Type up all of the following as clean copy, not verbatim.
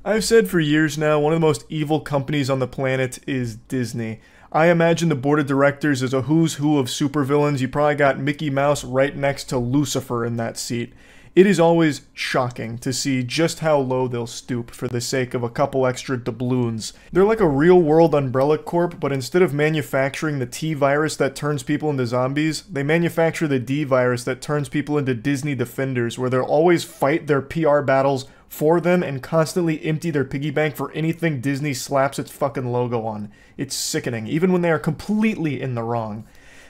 I've said for years now, one of the most evil companies on the planet is Disney. I imagine the board of directors is a who's who of supervillains. You probably got Mickey Mouse right next to Lucifer in that seat. It is always shocking to see just how low they'll stoop for the sake of a couple extra doubloons. They're like a real-world Umbrella Corp, but instead of manufacturing the T virus that turns people into zombies, they manufacture the D virus that turns people into Disney Defenders, where they'll always fight their PR battles for them and constantly empty their piggy bank for anything Disney slaps its fucking logo on. It's sickening, even when they are completely in the wrong.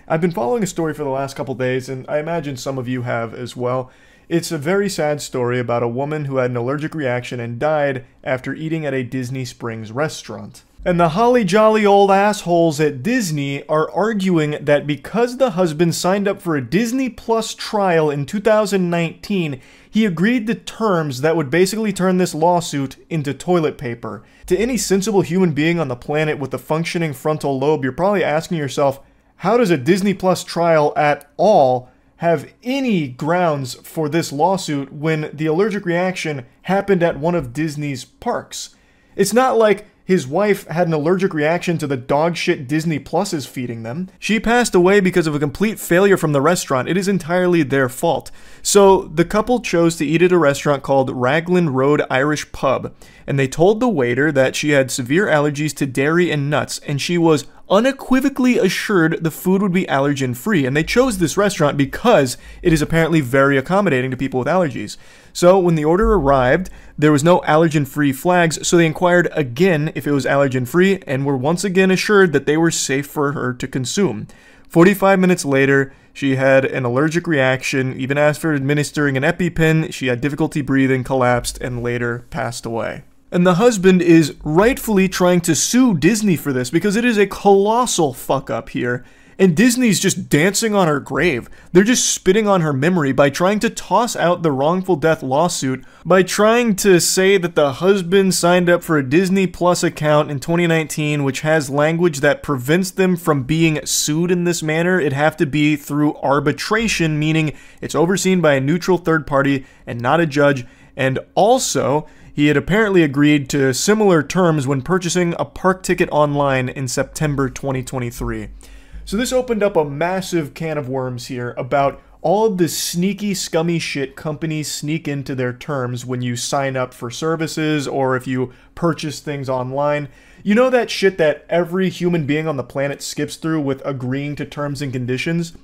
I've been following a story for the last couple days, and I imagine some of you have as well. It's a very sad story about a woman who had an allergic reaction and died after eating at a Disney Springs restaurant. And the holly jolly old assholes at Disney are arguing that because the husband signed up for a Disney Plus trial in 2019, he agreed to terms that would basically turn this lawsuit into toilet paper. To any sensible human being on the planet with a functioning frontal lobe, you're probably asking yourself, how does a Disney Plus trial at all have any grounds for this lawsuit when the allergic reaction happened at one of Disney's parks? It's not like his wife had an allergic reaction to the dog shit Disney Plus is feeding them. She passed away because of a complete failure from the restaurant. It is entirely their fault. So the couple chose to eat at a restaurant called Raglan Road Irish Pub, and they told the waiter that she had severe allergies to dairy and nuts, and she was unequivocally assured the food would be allergen-free, and they chose this restaurant because it is apparently very accommodating to people with allergies. So when the order arrived, there was no allergen-free flags, so they inquired again if it was allergen-free, and were once again assured that they were safe for her to consume. 45 minutes later, she had an allergic reaction. Even after administering an EpiPen, she had difficulty breathing, collapsed, and later passed away. And the husband is rightfully trying to sue Disney for this because it is a colossal fuck-up here. And Disney's just dancing on her grave. They're just spitting on her memory by trying to toss out the wrongful death lawsuit, by trying to say that the husband signed up for a Disney Plus account in 2019, which has language that prevents them from being sued in this manner. It'd have to be through arbitration, meaning it's overseen by a neutral third party and not a judge. And also, he had apparently agreed to similar terms when purchasing a park ticket online in September 2023. So this opened up a massive can of worms here about all of the sneaky, scummy shit companies sneak into their terms when you sign up for services or if you purchase things online. You know that shit that every human being on the planet skips through with agreeing to terms and conditions?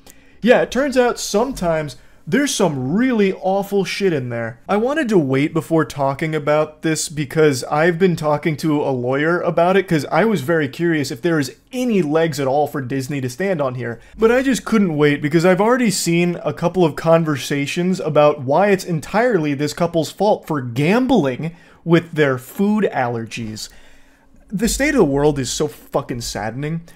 Yeah, it turns out sometimes there's some really awful shit in there. I wanted to wait before talking about this because I've been talking to a lawyer about it because I was very curious if there is any legs at all for Disney to stand on here. But I just couldn't wait because I've already seen a couple of conversations about why it's entirely this couple's fault for gambling with their food allergies. The state of the world is so fucking saddening.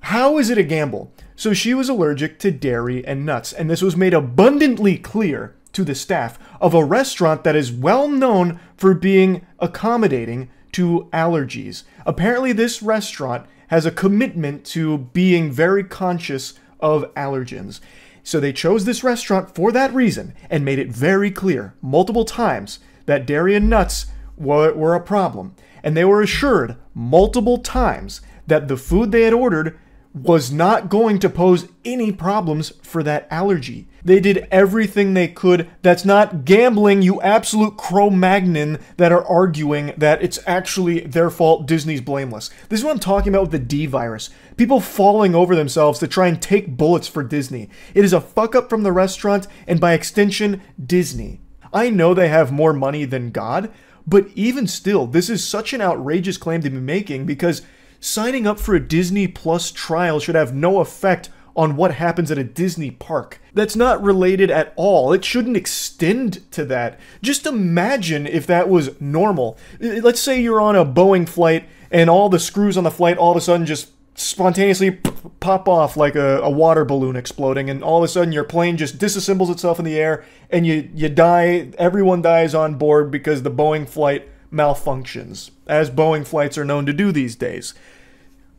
How is it a gamble? So she was allergic to dairy and nuts, and this was made abundantly clear to the staff of a restaurant that is well known for being accommodating to allergies. Apparently this restaurant has a commitment to being very conscious of allergens. So they chose this restaurant for that reason and made it very clear multiple times that dairy and nuts were a problem. And they were assured multiple times that the food they had ordered was not going to pose any problems for that allergy. They did everything they could. That's not gambling, you absolute Cro-Magnon that are arguing that it's actually their fault, Disney's blameless. This is what I'm talking about with the D virus. People falling over themselves to try and take bullets for Disney. It is a fuck up from the restaurant and by extension, Disney. I know they have more money than God, but even still, this is such an outrageous claim to be making because signing up for a Disney Plus trial should have no effect on what happens at a Disney park. That's not related at all. It shouldn't extend to that. Just imagine if that was normal. Let's say you're on a Boeing flight and all the screws on the flight all of a sudden just spontaneously pop off like a water balloon exploding, and all of a sudden your plane just disassembles itself in the air and you die. Everyone dies on board because the Boeing flight malfunctions, as Boeing flights are known to do these days.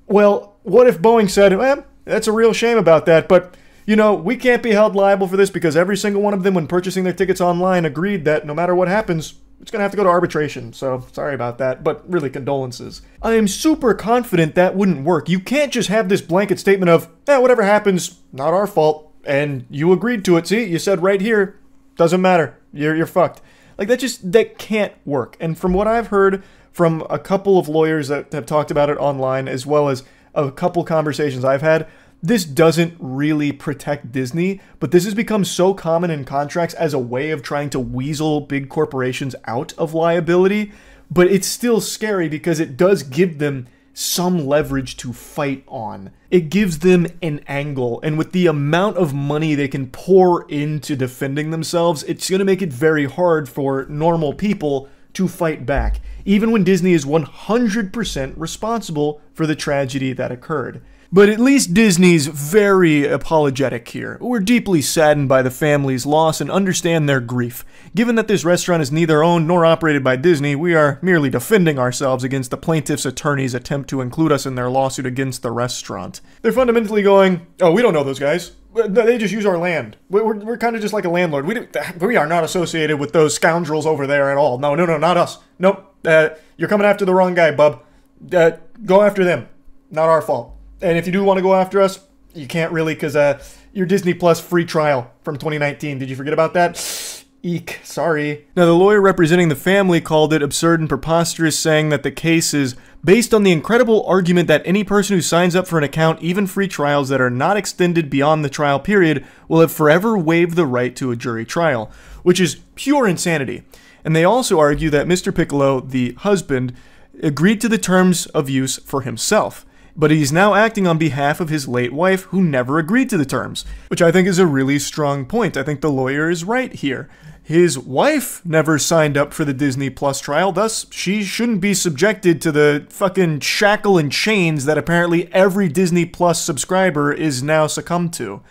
Well, what if Boeing said, that's a real shame about that, but, you know, we can't be held liable for this because every single one of them, when purchasing their tickets online, agreed that no matter what happens, it's going to have to go to arbitration, so sorry about that, but really condolences. I am super confident that wouldn't work. You can't just have this blanket statement of, whatever happens, not our fault, and you agreed to it. See, you said right here, doesn't matter, you're fucked. Like, that can't work. And from what I've heard from a couple of lawyers that have talked about it online, as well as a couple conversations I've had, this doesn't really protect Disney, but this has become so common in contracts as a way of trying to weasel big corporations out of liability. But it's still scary because it does give them some leverage to fight on. It gives them an angle, and with the amount of money they can pour into defending themselves, it's going to make it very hard for normal people to fight back, even when Disney is 100% responsible for the tragedy that occurred. But at least Disney's very apologetic here. We're deeply saddened by the family's loss and understand their grief. Given that this restaurant is neither owned nor operated by Disney, we are merely defending ourselves against the plaintiff's attorney's attempt to include us in their lawsuit against the restaurant. They're fundamentally going, oh, we don't know those guys. They just use our land. We're kind of just like a landlord. We are not associated with those scoundrels over there at all. No, not us. Nope. You're coming after the wrong guy, bub. Go after them. Not our fault. And if you do want to go after us, you can't really because your Disney Plus free trial from 2019. Did you forget about that? Eek, sorry. Now, the lawyer representing the family called it absurd and preposterous, saying that the case is based on the incredible argument that any person who signs up for an account, even free trials that are not extended beyond the trial period, will have forever waived the right to a jury trial, which is pure insanity. And they also argue that Mr. Piccolo, the husband, agreed to the terms of use for himself. But he's now acting on behalf of his late wife, who never agreed to the terms, which I think is a really strong point. I think the lawyer is right here. His wife never signed up for the Disney Plus trial, thus she shouldn't be subjected to the fucking shackle and chains that apparently every Disney Plus subscriber is now succumbed to.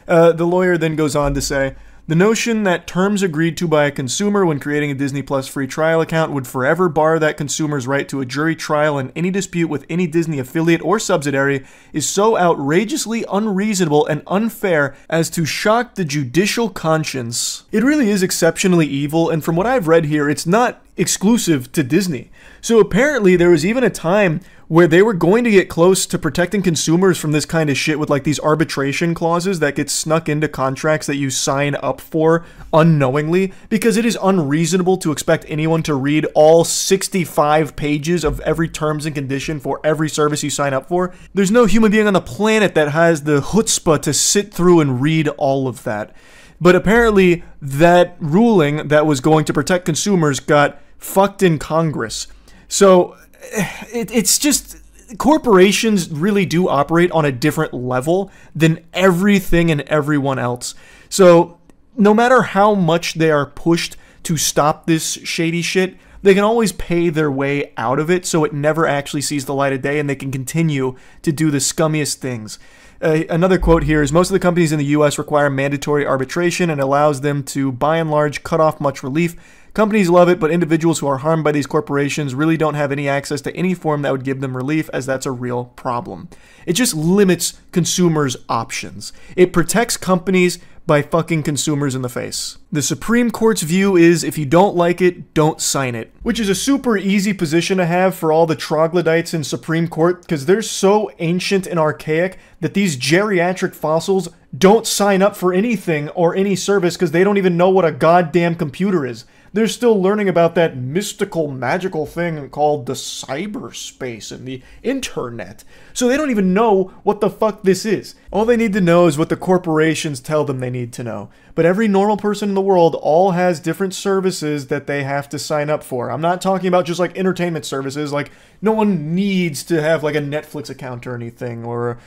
The lawyer then goes on to say, the notion that terms agreed to by a consumer when creating a Disney Plus free trial account would forever bar that consumer's right to a jury trial in any dispute with any Disney affiliate or subsidiary is so outrageously unreasonable and unfair as to shock the judicial conscience. It really is exceptionally evil, and from what I've read here, it's not exclusive to Disney. So apparently there was even a time where they were going to get close to protecting consumers from this kind of shit with like these arbitration clauses that get snuck into contracts that you sign up for unknowingly, because it is unreasonable to expect anyone to read all 65 pages of every terms and condition for every service you sign up for. There's no human being on the planet that has the chutzpah to sit through and read all of that. But apparently that ruling that was going to protect consumers got fucked in Congress. So it's just, corporations really do operate on a different level than everything and everyone else. So no matter how much they are pushed to stop this shady shit, they can always pay their way out of it so it never actually sees the light of day and they can continue to do the scummiest things. Another quote here is, most of the companies in the U.S. require mandatory arbitration and allows them to, by and large, cut off much relief. Companies love it, but individuals who are harmed by these corporations really don't have any access to any form that would give them relief, as that's a real problem. It just limits consumers' options. It protects companies by fucking consumers in the face. The Supreme Court's view is, if you don't like it, don't sign it. Which is a super easy position to have for all the troglodytes in Supreme Court, because they're so ancient and archaic that these geriatric fossils don't sign up for anything or any service because they don't even know what a goddamn computer is. They're still learning about that mystical, magical thing called the cyberspace and the internet. So they don't even know what the fuck this is. All they need to know is what the corporations tell them they need to know. But every normal person in the world all has different services that they have to sign up for. I'm not talking about just like entertainment services. Like, no one needs to have like a Netflix account or anything, or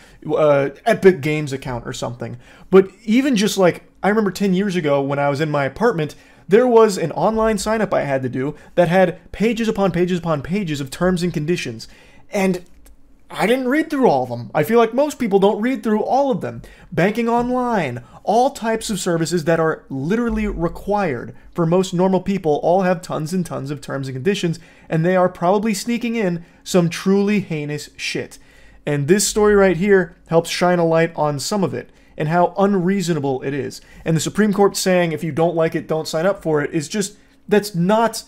Epic Games account or something. But even just like, I remember 10 years ago when I was in my apartment, there was an online sign-up I had to do that had pages upon pages upon pages of terms and conditions. And I didn't read through all of them. I feel like most people don't read through all of them. Banking online, all types of services that are literally required for most normal people all have tons and tons of terms and conditions, and they are probably sneaking in some truly heinous shit. And this story right here helps shine a light on some of it and how unreasonable it is. And the Supreme Court saying, if you don't like it, don't sign up for it, is just, that's not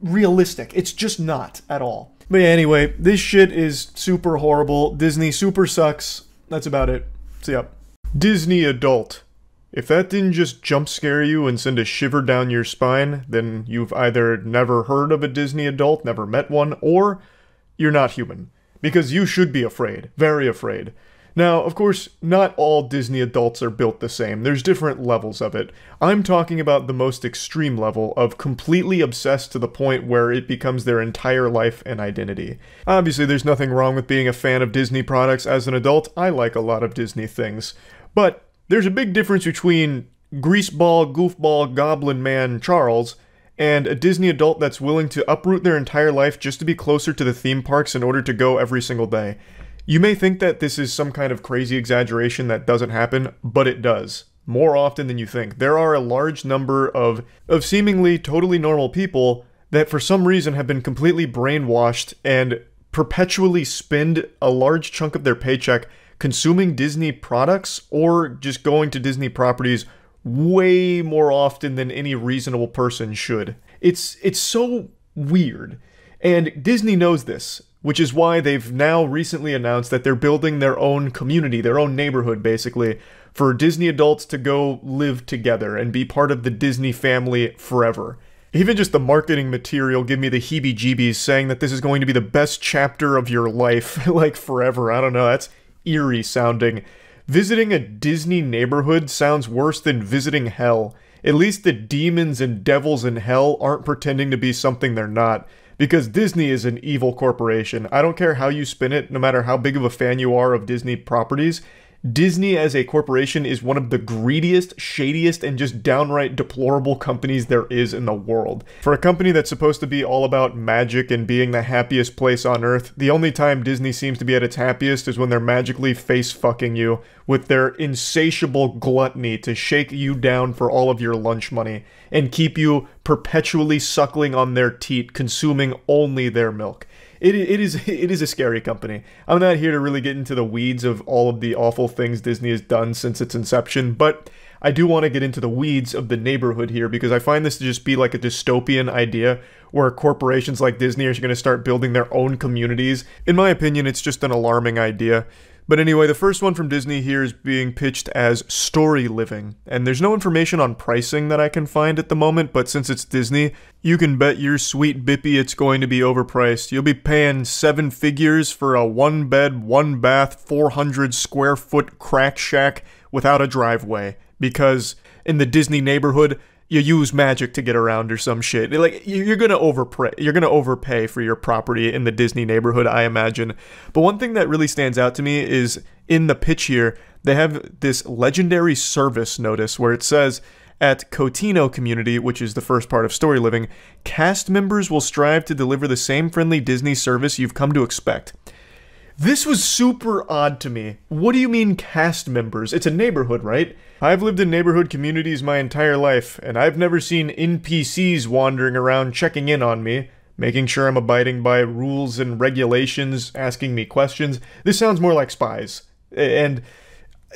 realistic. It's just not at all. But yeah, anyway, this shit is super horrible. Disney super sucks. That's about it. See ya. Disney adult. If that didn't just jump scare you and send a shiver down your spine, then you've either never heard of a Disney adult, never met one, or you're not human. Because you should be afraid. Very afraid. Now, of course, not all Disney adults are built the same. There's different levels of it. I'm talking about the most extreme level of completely obsessed to the point where it becomes their entire life and identity. Obviously, there's nothing wrong with being a fan of Disney products as an adult. I like a lot of Disney things. But there's a big difference between greaseball, goofball, goblin man Charles and a Disney adult that's willing to uproot their entire life just to be closer to the theme parks in order to go every single day. You may think that this is some kind of crazy exaggeration that doesn't happen, but it does. More often than you think. There are a large number of seemingly totally normal people that for some reason have been completely brainwashed and perpetually spend a large chunk of their paycheck consuming Disney products or just going to Disney properties way more often than any reasonable person should. It's so weird. And Disney knows this, which is why they've now recently announced that they're building their own community, their own neighborhood, basically, for Disney adults to go live together and be part of the Disney family forever. Even just the marketing material give me the heebie-jeebies saying that this is going to be the best chapter of your life, like forever. I don't know, that's eerie sounding. Visiting a Disney neighborhood sounds worse than visiting hell. At least the demons and devils in hell aren't pretending to be something they're not. Because Disney is an evil corporation. I don't care how you spin it, no matter how big of a fan you are of Disney properties. Disney as a corporation is one of the greediest, shadiest, and just downright deplorable companies there is in the world. For a company that's supposed to be all about magic and being the happiest place on earth, the only time Disney seems to be at its happiest is when they're magically face-fucking you with their insatiable gluttony to shake you down for all of your lunch money and keep you perpetually suckling on their teat, consuming only their milk. It is a scary company. I'm not here to really get into the weeds of all of the awful things Disney has done since its inception, but I do want to get into the weeds of the neighborhood here because I find this to just be like a dystopian idea where corporations like Disney are going to start building their own communities. In my opinion, it's just an alarming idea. But anyway, the first one from Disney here is being pitched as story living, and there's no information on pricing that I can find at the moment, but since it's Disney, you can bet your sweet bippy it's going to be overpriced. You'll be paying 7 figures for a 1-bed, 1-bath, 400 square foot crack shack without a driveway, because in the Disney neighborhood, you use magic to get around or some shit. Like, you're gonna overpay for your property in the Disney neighborhood, I imagine. But one thing that really stands out to me is in the pitch here, they have this legendary service notice where it says, at Cotino Community, which is the first part of Story Living, cast members will strive to deliver the same friendly Disney service you've come to expect. This was super odd to me. What do you mean cast members? It's a neighborhood, right? I've lived in neighborhood communities my entire life, and I've never seen NPCs wandering around checking in on me, making sure I'm abiding by rules and regulations, asking me questions. This sounds more like spies. And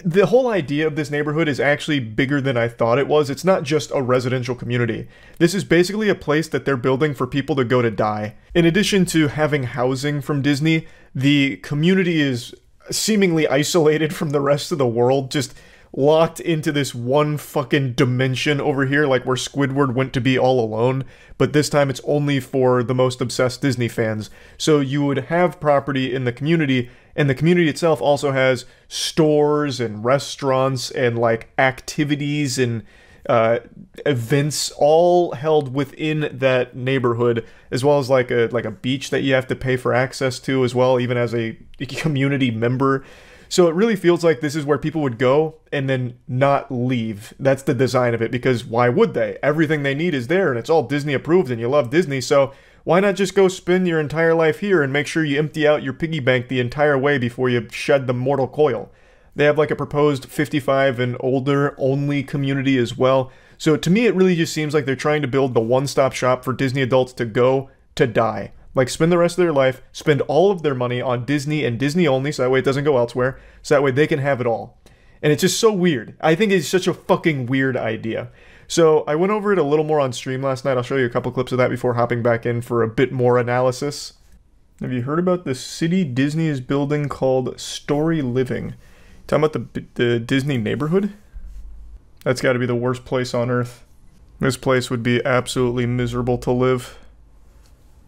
the whole idea of this neighborhood is actually bigger than I thought it was. It's not just a residential community. This is basically a place that they're building for people to go to die. In addition to having housing from Disney, the community is seemingly isolated from the rest of the world, just locked into this one fucking dimension over here, like where Squidward went to be all alone, but this time it's only for the most obsessed Disney fans. So you would have property in the community, and the community itself also has stores and restaurants and like activities and events all held within that neighborhood, as well as like a beach that you have to pay for access to as well, even as a community member. So it really feels like this is where people would go and then not leave. That's the design of it, because why would they? Everything they need is there and it's all Disney approved and you love Disney, so why not just go spend your entire life here and make sure you empty out your piggy bank the entire way before you shed the mortal coil? They have like a proposed 55 and older only community as well. So to me, it really just seems like they're trying to build the one-stop shop for Disney adults to go to die. Like, spend the rest of their life, spend all of their money on Disney and Disney only, so that way it doesn't go elsewhere, so that way they can have it all. And it's just so weird. I think it's such a fucking weird idea. So I went over it a little more on stream last night. I'll show you a couple clips of that before hopping back in for a bit more analysis. Have you heard about the city Disney is building called Story Living? Talking about the Disney neighborhood? That's got to be the worst place on earth. This place would be absolutely miserable to live.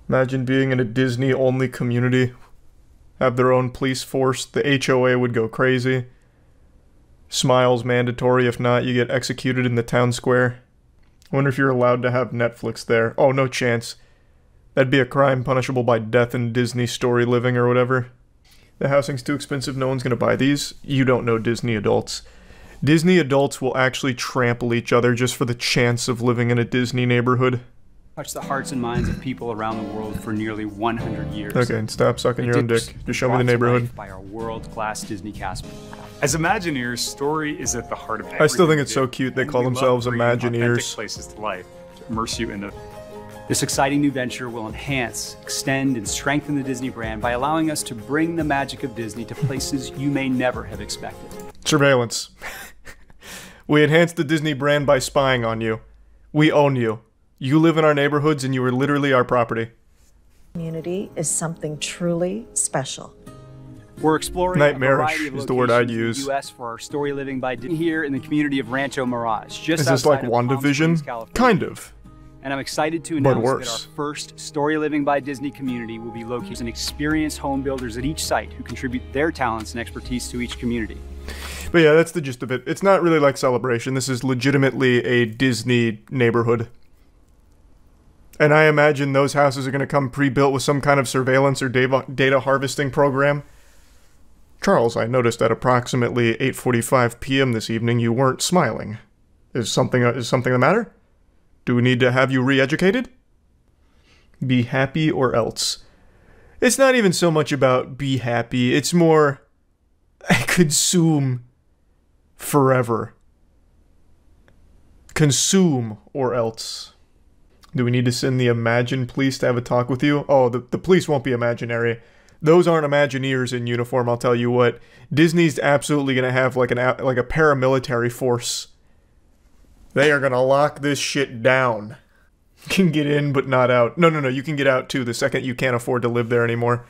Imagine being in a Disney-only community. Have their own police force. The HOA would go crazy. Smiles mandatory. If not, you get executed in the town square. I wonder if you're allowed to have Netflix there. Oh, no chance. That'd be a crime punishable by death in Disney Story Living or whatever. The housing's too expensive. No one's going to buy these. You don't know Disney adults. Disney adults will actually trample each other just for the chance of living in a Disney neighborhood. Touched the hearts and minds of people around the world for nearly 100 years. Okay, stop sucking your own dick. Just show me the neighborhood. By our world-class Disney cast. As Imagineers, story is at the heart of everything. I still think it's so cute they call themselves Imagineers. Places to life, to immerse you into. This exciting new venture will enhance, extend, and strengthen the Disney brand by allowing us to bring the magic of Disney to places you may never have expected. Surveillance. We enhance the Disney brand by spying on you. We own you. You live in our neighborhoods and you are literally our property. Community is something truly special. We're exploring nightmarish is the word I'd use. In the U.S. for our Story Living by Disney here in the community of Rancho Mirage. Just is this like WandaVision? Kind of. And I'm excited to announce that our first Story Living by Disney community will be located in experienced home builders at each site who contribute their talents and expertise to each community. But yeah, that's the gist of it. It's not really like Celebration. This is legitimately a Disney neighborhood. And I imagine those houses are going to come pre-built with some kind of surveillance or data harvesting program. Charles, I noticed at approximately 8:45 p.m. this evening you weren't smiling. Is something the matter? Do we need to have you re-educated? Be happy or else. It's not even so much about be happy, it's more consume forever. Consume or else. Do we need to send the Imagine police to have a talk with you? Oh, the police won't be imaginary. Those aren't Imagineers in uniform, I'll tell you what. Disney's absolutely going to have like a paramilitary force. They are going to lock this shit down. You can get in, but not out. No, you can get out too the second you can't afford to live there anymore.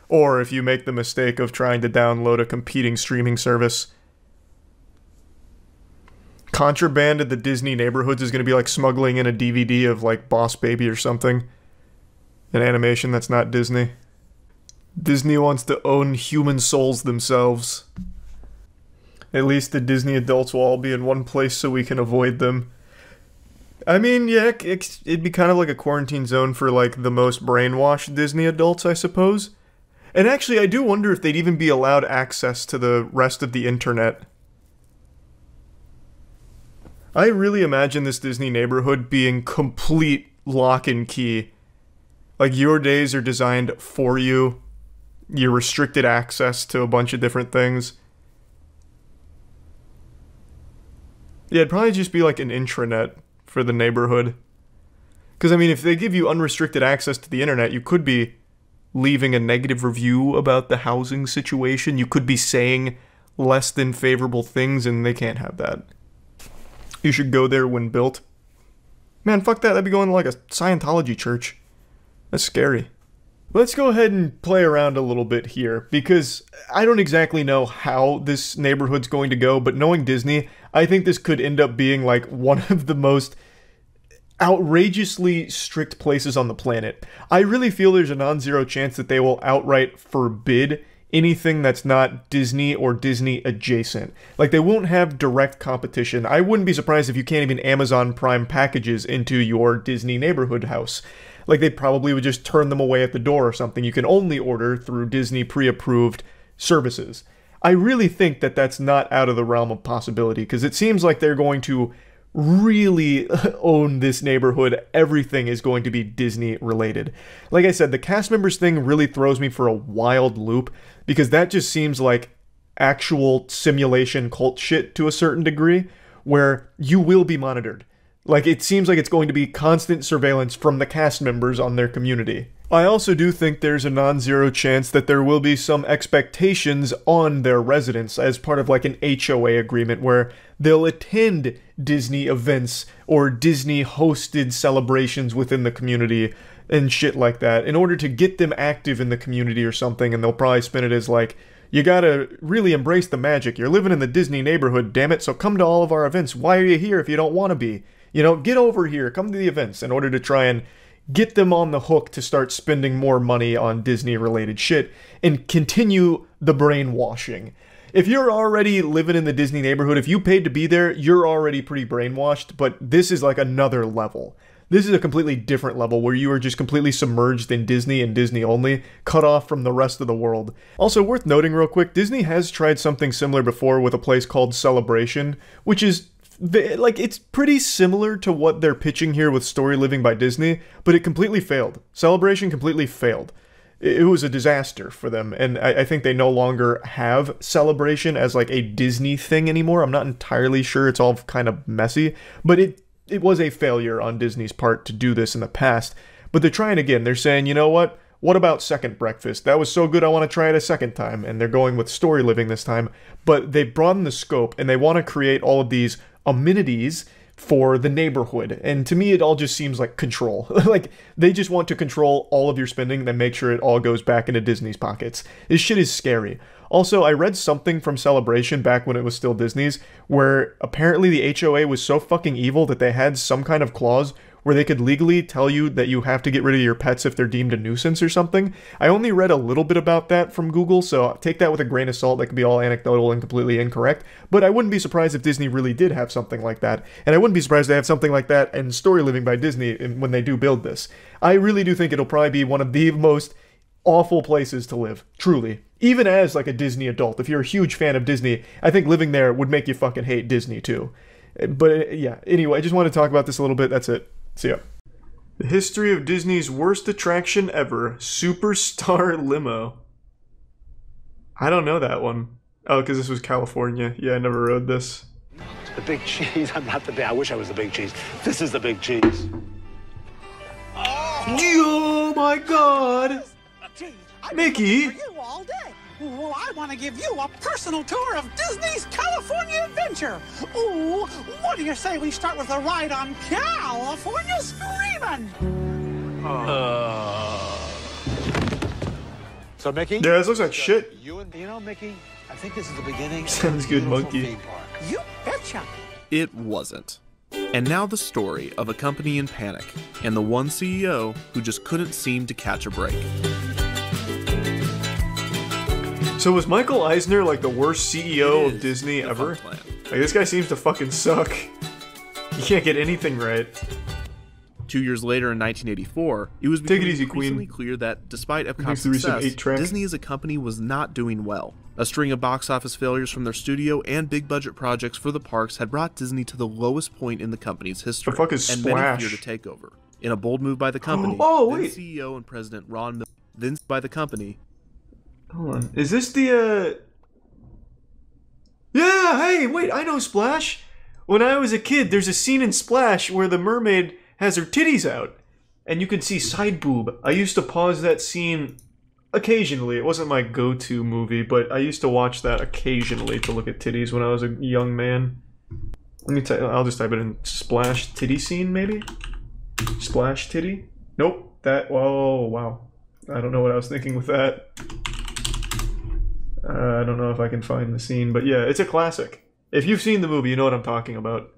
Or if you make the mistake of trying to download a competing streaming service. Contraband at the Disney neighborhoods is going to be like smuggling in a DVD of like Boss Baby or something. An animation that's not Disney. Disney wants to own human souls themselves. At least the Disney adults will all be in one place so we can avoid them. I mean, yeah, it'd be kind of like a quarantine zone for like the most brainwashed Disney adults, I suppose. And actually, I do wonder if they'd even be allowed access to the rest of the internet. I really imagine this Disney neighborhood being complete lock and key. Like, your days are designed for you. You're restricted access to a bunch of different things. Yeah, it'd probably just be like an intranet for the neighborhood. Because, I mean, if they give you unrestricted access to the internet, you could be leaving a negative review about the housing situation. You could be saying less than favorable things, and they can't have that. You should go there when built. Man, fuck that. That'd be going to like a Scientology church. That's scary. Let's go ahead and play around a little bit here, because I don't exactly know how this neighborhood's going to go, but knowing Disney, I think this could end up being like one of the most outrageously strict places on the planet. I really feel there's a non-zero chance that they will outright forbid anything that's not Disney or Disney adjacent. Like, they won't have direct competition. I wouldn't be surprised if you can't even Amazon Prime packages into your Disney neighborhood house. Like, they probably would just turn them away at the door or something. You can only order through Disney pre-approved services. I really think that that's not out of the realm of possibility, because it seems like they're going to really own this neighborhood. Everything is going to be Disney related. Like I said, the cast members thing really throws me for a wild loop, because that just seems like actual simulation cult shit to a certain degree, where you will be monitored. Like, it seems like it's going to be constant surveillance from the cast members on their community. I also do think there's a non-zero chance that there will be some expectations on their residents as part of like an HOA agreement where they'll attend Disney events or Disney hosted celebrations within the community and shit like that in order to get them active in the community or something, and they'll probably spin it as like, you gotta really embrace the magic. You're living in the Disney neighborhood, damn it, so come to all of our events. Why are you here if you don't want to be? You know, get over here, come to the events, in order to try and get them on the hook to start spending more money on Disney-related shit and continue the brainwashing. If you're already living in the Disney neighborhood, if you paid to be there, you're already pretty brainwashed, but this is like another level. This is a completely different level where you are just completely submerged in Disney and Disney only, cut off from the rest of the world. Also, worth noting real quick, Disney has tried something similar before with a place called Celebration, which is like, it's pretty similar to what they're pitching here with Story Living by Disney, but it completely failed. Celebration completely failed. It was a disaster for them, and I think they no longer have Celebration as like a Disney thing anymore. I'm not entirely sure, it's all kind of messy, but it was a failure on Disney's part to do this in the past. But they're trying again. They're saying, you know what? What about Second Breakfast? That was so good, I want to try it a second time. And they're going with Story Living this time. But they've broadened the scope, and they want to create all of these amenities for the neighborhood. And to me, it all just seems like control. Like, they just want to control all of your spending, then make sure it all goes back into Disney's pockets. This shit is scary. Also, I read something from Celebration back when it was still Disney's, where apparently the HOA was so fucking evil that they had some kind of clause where they could legally tell you that you have to get rid of your pets if they're deemed a nuisance or something. I only read a little bit about that from Google, so take that with a grain of salt. That could be all anecdotal and completely incorrect, but I wouldn't be surprised if Disney really did have something like that, and I wouldn't be surprised to have something like that in Story Living by Disney when they do build this. I really do think it'll probably be one of the most awful places to live, truly. Even as like a Disney adult, if you're a huge fan of Disney, I think living there would make you fucking hate Disney too. But yeah, anyway, I just wanted to talk about this a little bit. That's it. See ya. The history of Disney's worst attraction ever, Superstar Limo. I don't know that one. Oh, because this was California. Yeah, I never rode this. The big cheese. I'm not the big. I wish I was the big cheese. This is the big cheese. Oh my God! Mickey! You all day. Well, I want to give you a personal tour of Disney's California Adventure. Ooh, what do you say we start with a ride on California Screamin'? So, Mickey? Yeah, this looks like shit. You know, Mickey, I think this is the beginning. Sounds good, monkey. You betcha. It wasn't. And now the story of a company in panic and the one CEO who just couldn't seem to catch a break. So was Michael Eisner like the worst CEO of Disney ever? Like, this guy seems to fucking suck. He can't get anything right. 2 years later in 1984, it was becoming increasingly Queen. clear that despite Epcot's success, Disney as a company was not doing well. A string of box office failures from their studio and big budget projects for the parks had brought Disney to the lowest point in the company's history. The fuck is and Splash? many feared a takeover. In a bold move by the company, then CEO and President Ron Miller, then by the company. Hold on. Is this the, Yeah, hey, wait, I know Splash. When I was a kid, there's a scene in Splash where the mermaid has her titties out, and you can see side boob. I used to pause that scene occasionally. It wasn't my go-to movie, but I used to watch that occasionally to look at titties when I was a young man. Let me I'll just type it in. Splash titty scene, maybe? Splash titty? Nope. That, oh, wow. I don't know what I was thinking with that. I don't know if I can find the scene, but yeah, it's a classic. If you've seen the movie, you know what I'm talking about.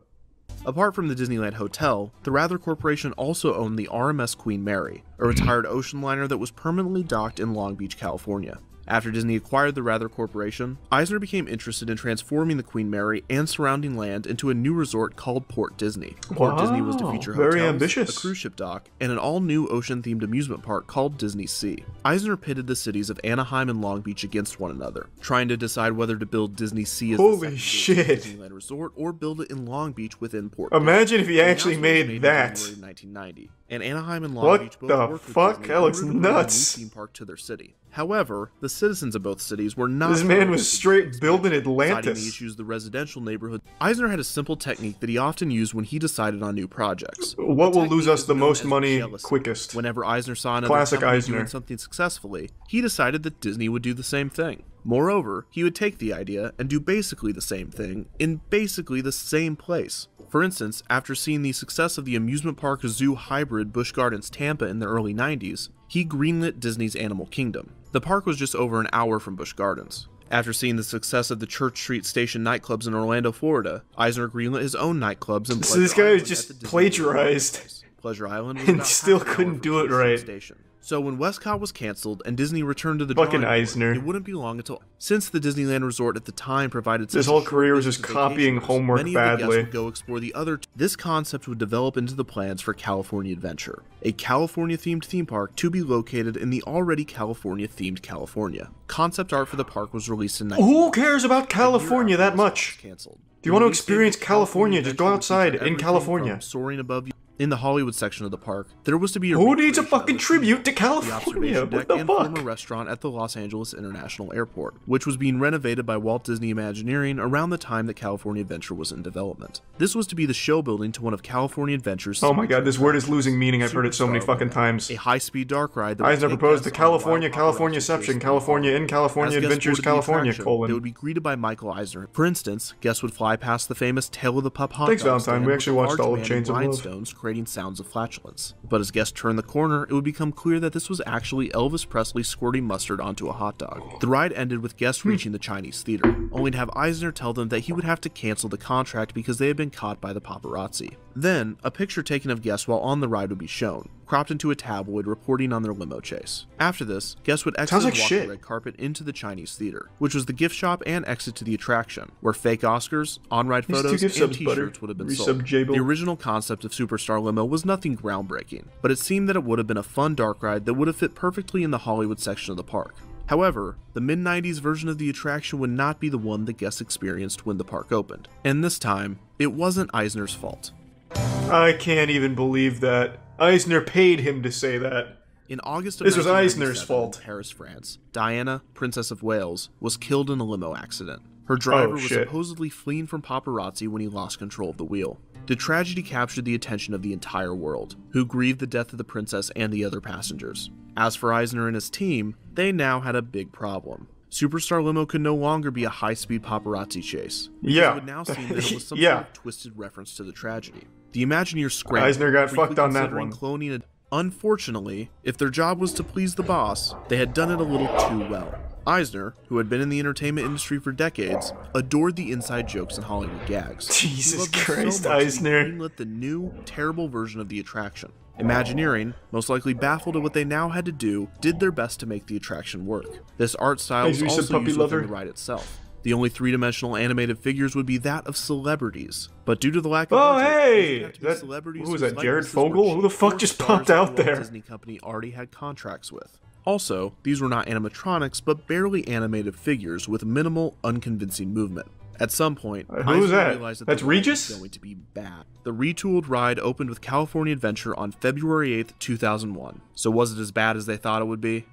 Apart from the Disneyland Hotel, the Rather Corporation also owned the RMS Queen Mary, a retired ocean liner that was permanently docked in Long Beach, California. After Disney acquired the Rather Corporation, Eisner became interested in transforming the Queen Mary and surrounding land into a new resort called Port Disney. Port Disney was to feature hotels, a cruise ship dock, and an all-new ocean-themed amusement park called Disney Sea. Eisner pitted the cities of Anaheim and Long Beach against one another, trying to decide whether to build Disney Sea as Holy the shit. Disneyland resort or build it in Long Beach within Port. Imagine if he The actually announcement was made in that. January 1990, and Anaheim and Long What Beach both the worked with fuck? Disney That looks in order to bring a new nuts. theme park to their city. However, the citizens of both cities were not. This man was straight building citing the Atlantis. issues of the residential neighborhood. Eisner had a simple technique that he often used when he decided on new projects. What will lose us the Technique is known most as money jealousy. quickest? Whenever Eisner saw another Classic company Eisner. doing something successfully, he decided that Disney would do the same thing. Moreover, he would take the idea and do basically the same thing in basically the same place. For instance, after seeing the success of the amusement park zoo hybrid Busch Gardens Tampa in the early 90s, he greenlit Disney's Animal Kingdom. The park was just over an hour from Busch Gardens. After seeing the success of the Church Street Station nightclubs in Orlando, Florida, Eisner greenlit his own nightclubs in So this guy Pleasure was Island just at the Disney plagiarized. World. Pleasure Island was And about still half an hour couldn't from do it Church Street right. Station. So when Westcott was canceled and Disney returned to the Fucking drawing board, Eisner. it wouldn't be long until, since the Disneyland resort at the time provided His such whole short career was visits just to copying vacationers, homework many of the guests badly. would go explore the other. This concept would develop into the plans for California Adventure, a California-themed theme park to be located in the already California-themed California. Concept art for the park was released in Who cares about California that much? Canceled. Do you want to experience California? Just go outside in California. Soaring above you. In the Hollywood section of the park, there was to be a Who needs a recreation of fucking the tribute to the California? observation What deck the and fuck? former restaurant at the Los Angeles International Airport, which was being renovated by Walt Disney Imagineering around the time that California Adventure was in development. This was to be the show building to one of California Adventure's Oh my god, this word is attractions, losing meaning. I've heard it so many Superstar fucking Limo, times. a high-speed dark ride that Eisner would take proposed the guests on a California, wild California paparazzi chase Inception, through the California park. in California As guests Adventures, boarded the California, attraction, colon. They would be greeted by Michael Eisner. For instance, guests would fly past the famous Tail of the Pup hot Thanks, dog Valentine. stand We with actually a watched large all of man Chains in of Love. rhinestones creating sounds of flatulence. But as guests turned the corner, it would become clear that this was actually Elvis Presley squirting mustard onto a hot dog. The ride ended with guests reaching the Chinese theater, only to have Eisner tell them that he would have to cancel the contract because they had been caught by the paparazzi. Then, a picture taken of guests while on the ride would be shown, cropped into a tabloid reporting on their limo chase. After this, guests would exit Sounds and like walk shit. the red carpet into the Chinese theater, which was the gift shop and exit to the attraction, where fake Oscars, on-ride These two photos, gift and subs, butter. t-shirts would have been Resub sold. J-Bill. The original concept of Superstar Limo was nothing groundbreaking, but it seemed that it would have been a fun dark ride that would have fit perfectly in the Hollywood section of the park. However, the mid-90s version of the attraction would not be the one that guests experienced when the park opened. And this time, it wasn't Eisner's fault. I can't even believe that. Eisner paid him to say that. In August of This was 1997, Eisner's fault. in Paris, France, Diana, Princess of Wales, was killed in a limo accident. Her driver was shit. supposedly fleeing from paparazzi when he lost control of the wheel. The tragedy captured the attention of the entire world, who grieved the death of the princess and the other passengers. As for Eisner and his team, they now had a big problem. Superstar Limo could no longer be a high-speed paparazzi chase. because Yeah. It would now seem that it was some Yeah. sort of twisted reference to the tragedy. The Imagineers scrambled. Eisner got briefly fucked on that considering one. Cloning a Unfortunately, if their job was to please the boss, they had done it a little too well. Eisner, who had been in the entertainment industry for decades, adored the inside jokes and Hollywood gags. Jesus He loved them Christ, so much that he Eisner. greenlit the new, terrible version of the attraction. Imagineering, most likely baffled at what they now had to do, did their best to make the attraction work. This art style was Thanks, Reese, also puppy used lover. within the ride itself. The only three-dimensional animated figures would be that of celebrities, but due to the lack of Oh, budget, hey! these would have to be That- celebrities who was whose that, Jared likenesses were Fogle? Who the cheap fuck porn just stars popped that out the Walt there? Disney Company already had contracts with. Also, these were not animatronics, but barely animated figures with minimal, unconvincing movement. At some point, Who's Eisner that? realized that That's the ride Regis? was going to be bad. The retooled ride opened with California Adventure on February 8th, 2001. So was it as bad as they thought it would be?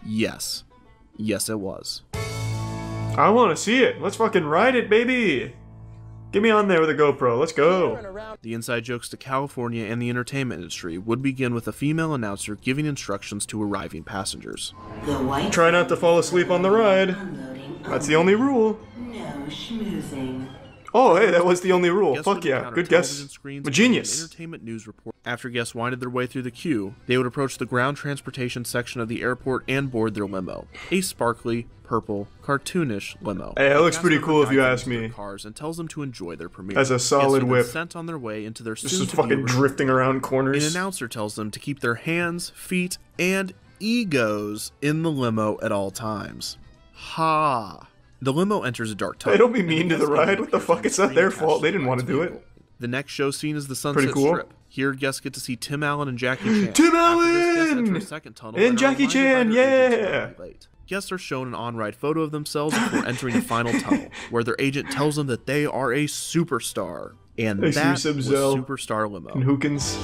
Yes. Yes, it was. I want to see it. Let's fucking ride it, baby. Get me on there with a GoPro. Let's go. The inside jokes to California and the entertainment industry would begin with a female announcer giving instructions to arriving passengers. Try not to fall asleep on the ride. That's the only rule. No schmoozing. Oh, hey, that was the only rule. Guests Fuck would yeah. encounter Good television guess. screens A and genius. an entertainment news report. After guests winded their way through the queue, they would approach the ground transportation section of the airport and board their limo. A sparkly, purple, cartoonish limo. Hey, that looks The pretty cast cool member if you guides ask them to their me. Cars and tells them to enjoy their premiere. That's a solid Guests are then whip. sent on their way into their This is soon-to-be fucking original drifting around An corners. announcer tells them to keep their hands, feet, and egos in the limo at all times. Ha! The limo enters a dark tunnel. Hey, don't be and the mean to the guest ride. member What the appears fuck? on It's not screen their attached fault. They the didn't want to ride's do it. vehicle. The next show scene is the Sunset cool. Strip. Here, guests get to see Tim Allen and Jackie Chan. Tim After this, guests Allen! enter a second tunnel And are Jackie reminded by Chan, their agents yeah! they'll be late. Guests are shown an on-ride photo of themselves before entering the final tunnel, where their agent tells them that they are a superstar. And that was Superstar Limo. And Hookins.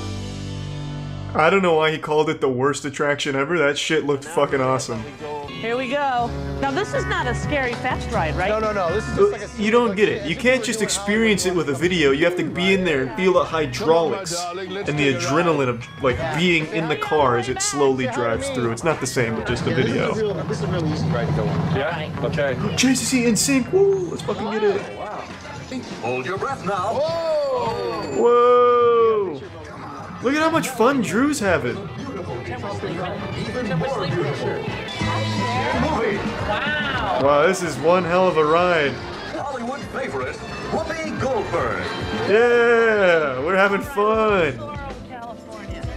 I don't know why he called it the worst attraction ever. That shit looked fucking awesome. Here we go. Now this is not a scary fast ride, right? No. This is just like a... You don't get it. You can't just experience it with a video. You have to be in there and feel the hydraulics and the adrenaline of like being in the car as it slowly drives through. It's not the same with just a video. This is a real easy ride to go on. Yeah? Okay. JCC in sync. Woo! Let's fucking get it. Hold your breath now. Whoa! Look at how much fun Drew's having. Wow, this is one hell of a ride. Hollywood favorite, Whoopi Goldberg. Yeah, we're having fun.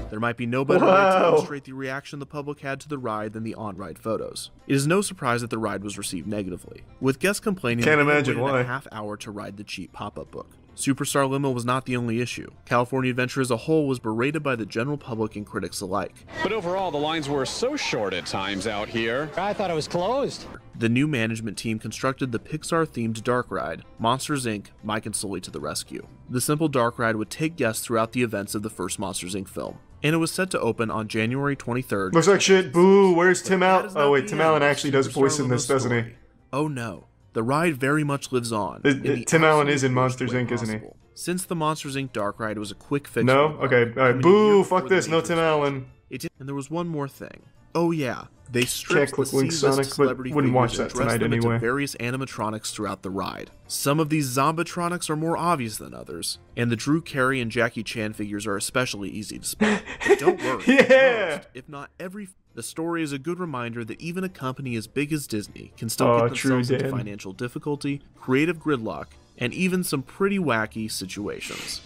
There might be no better way to illustrate the reaction the public had to the ride than the on-ride photos. It is no surprise that the ride was received negatively, with guests complaining that they waited a half hour to ride the cheap pop-up book. Superstar Limo was not the only issue. California Adventure as a whole was berated by the general public and critics alike. But overall, the lines were so short at times out here. I thought it was closed. The new management team constructed the Pixar-themed dark ride, Monsters, Inc. Mike and Sully to the rescue. The simple dark ride would take guests throughout the events of the first Monsters, Inc. film, and it was set to open on January 23rd. Looks like shit. Boo, where's Tim Allen? Oh wait, Tim Allen actually does voice in this, doesn't he? Oh no. The ride very much lives on. Tim Allen is in Monsters, Inc., isn't he? Since the Monsters, Inc. dark ride was a quick fix. No? Okay, alright. Boo, fuck this, no Tim Allen. And there was one more thing. Oh yeah, they stripped the C-list Sonic, celebrity wouldn't watch that tonight them anyway. Into various animatronics throughout the ride. Some of these zombatronics are more obvious than others, and the Drew Carey and Jackie Chan figures are especially easy to spot. But don't worry, most, if not every... The story is a good reminder that even a company as big as Disney can still get themselves into financial difficulty, creative gridlock, and even some pretty wacky situations.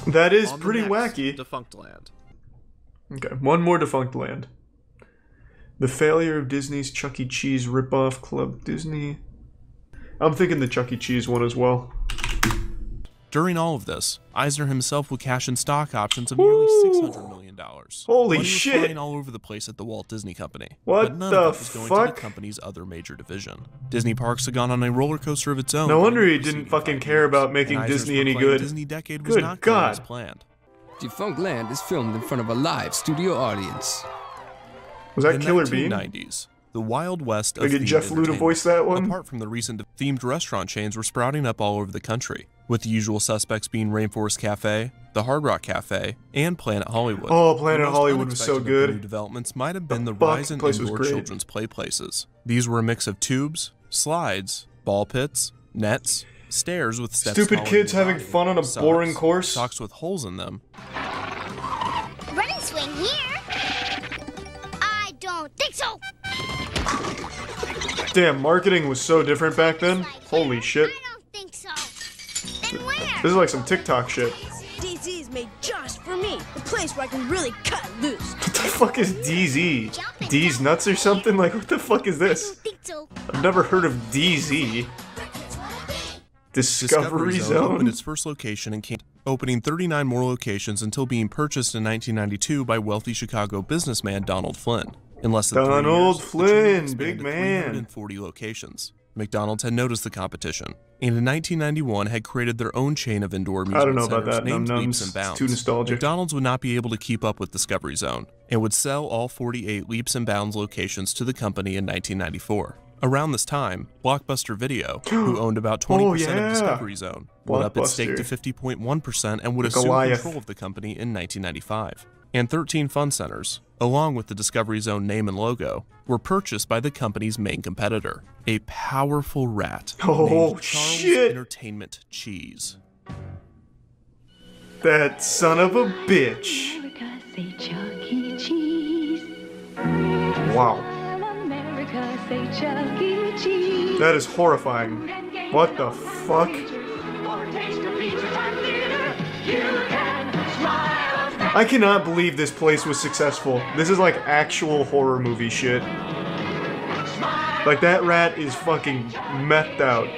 That is pretty wacky. Defunct Land. Okay, one more Defunct Land. The failure of Disney's Chuck E. Cheese ripoff Club Disney. I'm thinking the Chuck E. Cheese one as well. During all of this, Eisner himself would cash in stock options of nearly $600 million. Holy Money shit! was flying all over the place at the Walt Disney Company. What but none the of it was going to the company's other major division. Disney Parks had gone on a roller coaster of its own. No wonder he didn't fucking care about making Disney any good. Disney decade was not going as planned. Defunct Land is filmed in front of a live studio audience. Was that Killer Bean? In the 1990s, the Wild West of themed Jeff Luda voice that one? Apart from the recent themed restaurant chains were sprouting up all over the country, with the usual suspects being Rainforest Cafe, the Hard Rock Cafe, and Planet Hollywood. Oh, Planet Hollywood was so good. New developments might have been the rise in indoor children's play places. These were a mix of tubes, slides, ball pits, nets, stairs with steps. Stupid kids having fun on a boring course. Socks with holes in them. Running swing here? I don't think so. Damn, marketing was so different back then. Holy shit. I don't think so. Then where? This is like some TikTok shit. DZ is made just for me. The place where I can really cut loose. What the fuck is DZ? D's nuts or something? Like, what the fuck is this? I don't think so. I've never heard of DZ. Discovery Zone opened its first location and came opening 39 more locations until being purchased in 1992 by wealthy Chicago businessman Donald Flynn. In less than 3 years, Donald Flynn, big man. 340 locations. McDonald's had noticed the competition, and in 1991 had created their own chain of indoor amusement centers named Leaps and Bounds. Too nostalgic. McDonald's would not be able to keep up with Discovery Zone, and would sell all 48 Leaps and Bounds locations to the company in 1994. Around this time, Blockbuster Video, who owned about 20% of Discovery Zone, went up its stake to 50.1% and would assume control of the company in 1995. And 13 Fun Centers, along with the Discovery Zone name and logo, were purchased by the company's main competitor, a powerful rat named Charles Entertainment Cheese. That son of a bitch. Wow. That is horrifying. What the fuck? I cannot believe this place was successful. This is like actual horror movie shit. Like, that rat is fucking methed out.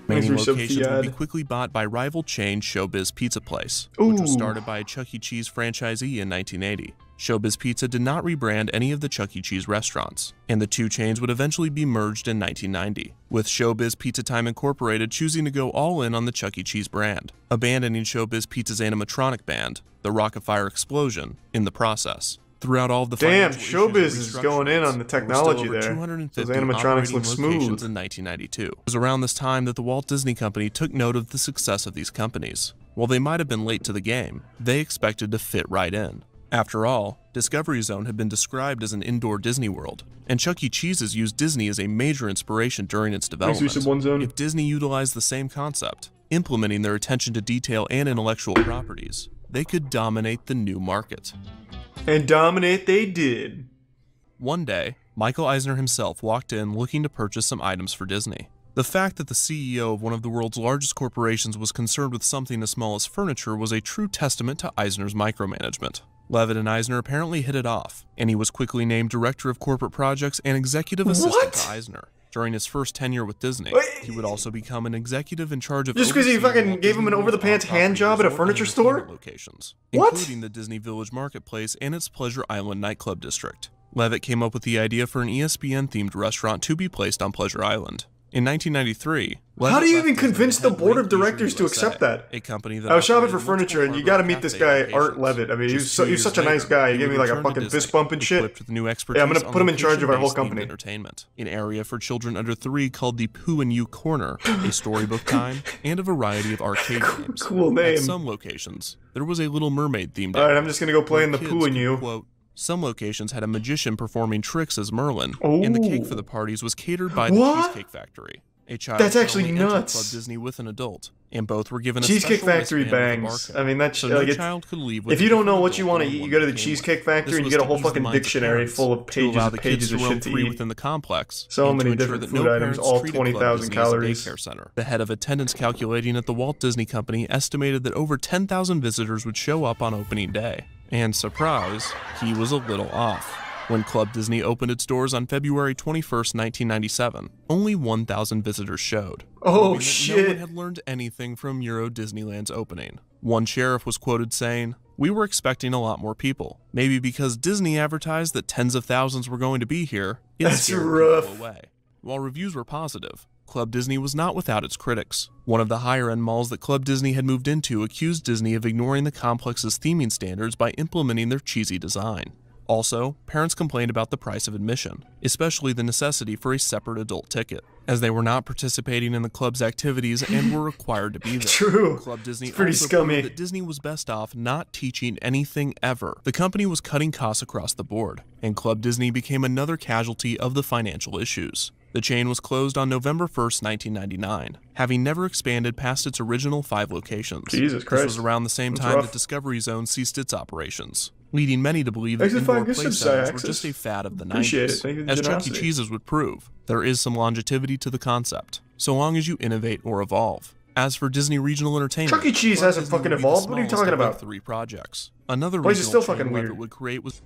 Many locations would be quickly bought by rival chain Showbiz Pizza Place, which was started by a Chuck E. Cheese franchisee in 1980. Showbiz Pizza did not rebrand any of the Chuck E. Cheese restaurants, and the two chains would eventually be merged in 1990, with Showbiz Pizza Time Incorporated choosing to go all in on the Chuck E. Cheese brand, abandoning Showbiz Pizza's animatronic band, the Rock-afire Explosion, in the process. Throughout all of the Showbiz is going in on the technology there. Those animatronics look smooth. In 1992. It was around this time that the Walt Disney Company took note of the success of these companies. While they might have been late to the game, they expected to fit right in. After all, Discovery Zone had been described as an indoor Disney World, and Chuck E. Cheese's used Disney as a major inspiration during its development. If Disney utilized the same concept, implementing their attention to detail and intellectual properties, they could dominate the new market. And dominate they did. One day, Michael Eisner himself walked in looking to purchase some items for Disney. The fact that the CEO of one of the world's largest corporations was concerned with something as small as furniture was a true testament to Eisner's micromanagement. Levitt and Eisner apparently hit it off, and he was quickly named Director of Corporate Projects and Executive Assistant to Eisner. During his first tenure with Disney, he would also become an executive in charge of just because he fucking gave him an over-the-pants hand job at a furniture store? Locations, including the Disney Village Marketplace and its Pleasure Island nightclub district. Levitt came up with the idea for an ESPN-themed restaurant to be placed on Pleasure Island. In 1993, how do you even convince the board of directors to accept that? A company that I was shopping for furniture, and you got to meet this guy, Art Levitt. I mean, he's such a nice guy. He gave me like a fucking fist bump and shit. Yeah, I'm gonna put him in charge of our whole company. Entertainment, an area for children under 3 called the Pooh and You Corner, a storybook time, and a variety of arcade games. Cool name. At some locations, there was a Little Mermaid themed. All right, I'm just gonna go play in the Pooh and You. Quote, some locations had a magician performing tricks as Merlin, and the cake for the parties was catered by the Cheesecake Factory. A child That's actually nuts. Club Disney with an adult, and both were given a Cheesecake Factory bangs. I mean, that's so like no child could leave if you don't know what you want to eat, you go to the Cheesecake Factory and you get a whole fucking dictionary full of pages and pages of shit to eat. Within the complex, so many different food items, all 20,000 calories. Center. The head of attendance calculating at the Walt Disney Company estimated that over 10,000 visitors would show up on opening day. And surprise, he was a little off. When Club Disney opened its doors on February 21st, 1997, only 1,000 visitors showed. Oh shit! No one had learned anything from Euro Disneyland's opening. One sheriff was quoted saying, "We were expecting a lot more people. Maybe because Disney advertised that tens of thousands were going to be here, it scared people away." While reviews were positive, Club Disney was not without its critics. One of the higher-end malls that Club Disney had moved into accused Disney of ignoring the complex's theming standards by implementing their cheesy design. Also, parents complained about the price of admission, especially the necessity for a separate adult ticket, as they were not participating in the club's activities and were required to be there. True. Club Disney it's pretty also scummy. proved that Disney was best off not teaching anything ever. The company was cutting costs across the board, and Club Disney became another casualty of the financial issues. The chain was closed on November 1st, 1999, having never expanded past its original 5 locations. Jesus Christ. This was around the same time that Discovery Zone ceased its operations, leading many to believe that indoor play settings were just a fad of the 90s. As Chuck E. Cheese's would prove, there is some longevity to the concept, so long as you innovate or evolve. As for Disney Regional Entertainment, Chuck E. Cheese hasn't fucking evolved. What are you talking about? 3 projects. Another Why is it regional still fucking chain weird? would create was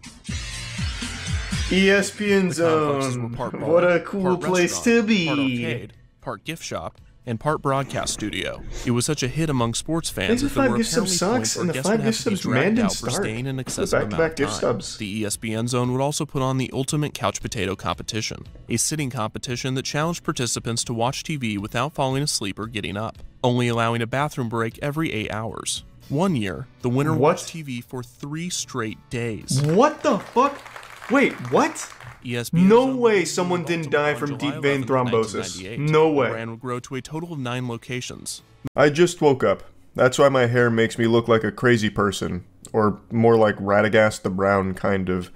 ESPN Zone. What a cool place to be. Part arcade, part gift shop, and part broadcast studio. It was such a hit among sports fans that there were apparently points where guests would have to be dragged out for staying an excessive amount of time. The ESPN Zone would also put on the ultimate couch potato competition, a sitting competition that challenged participants to watch TV without falling asleep or getting up, only allowing a bathroom break every 8 hours. One year, the winner watched TV for 3 straight days. What the fuck? Wait, what? ESPN no way someone didn't die from deep vein thrombosis. No way. The brand would grow to a total of 9 locations. I just woke up. That's why my hair makes me look like a crazy person. Or more like Radagast the Brown, kind of.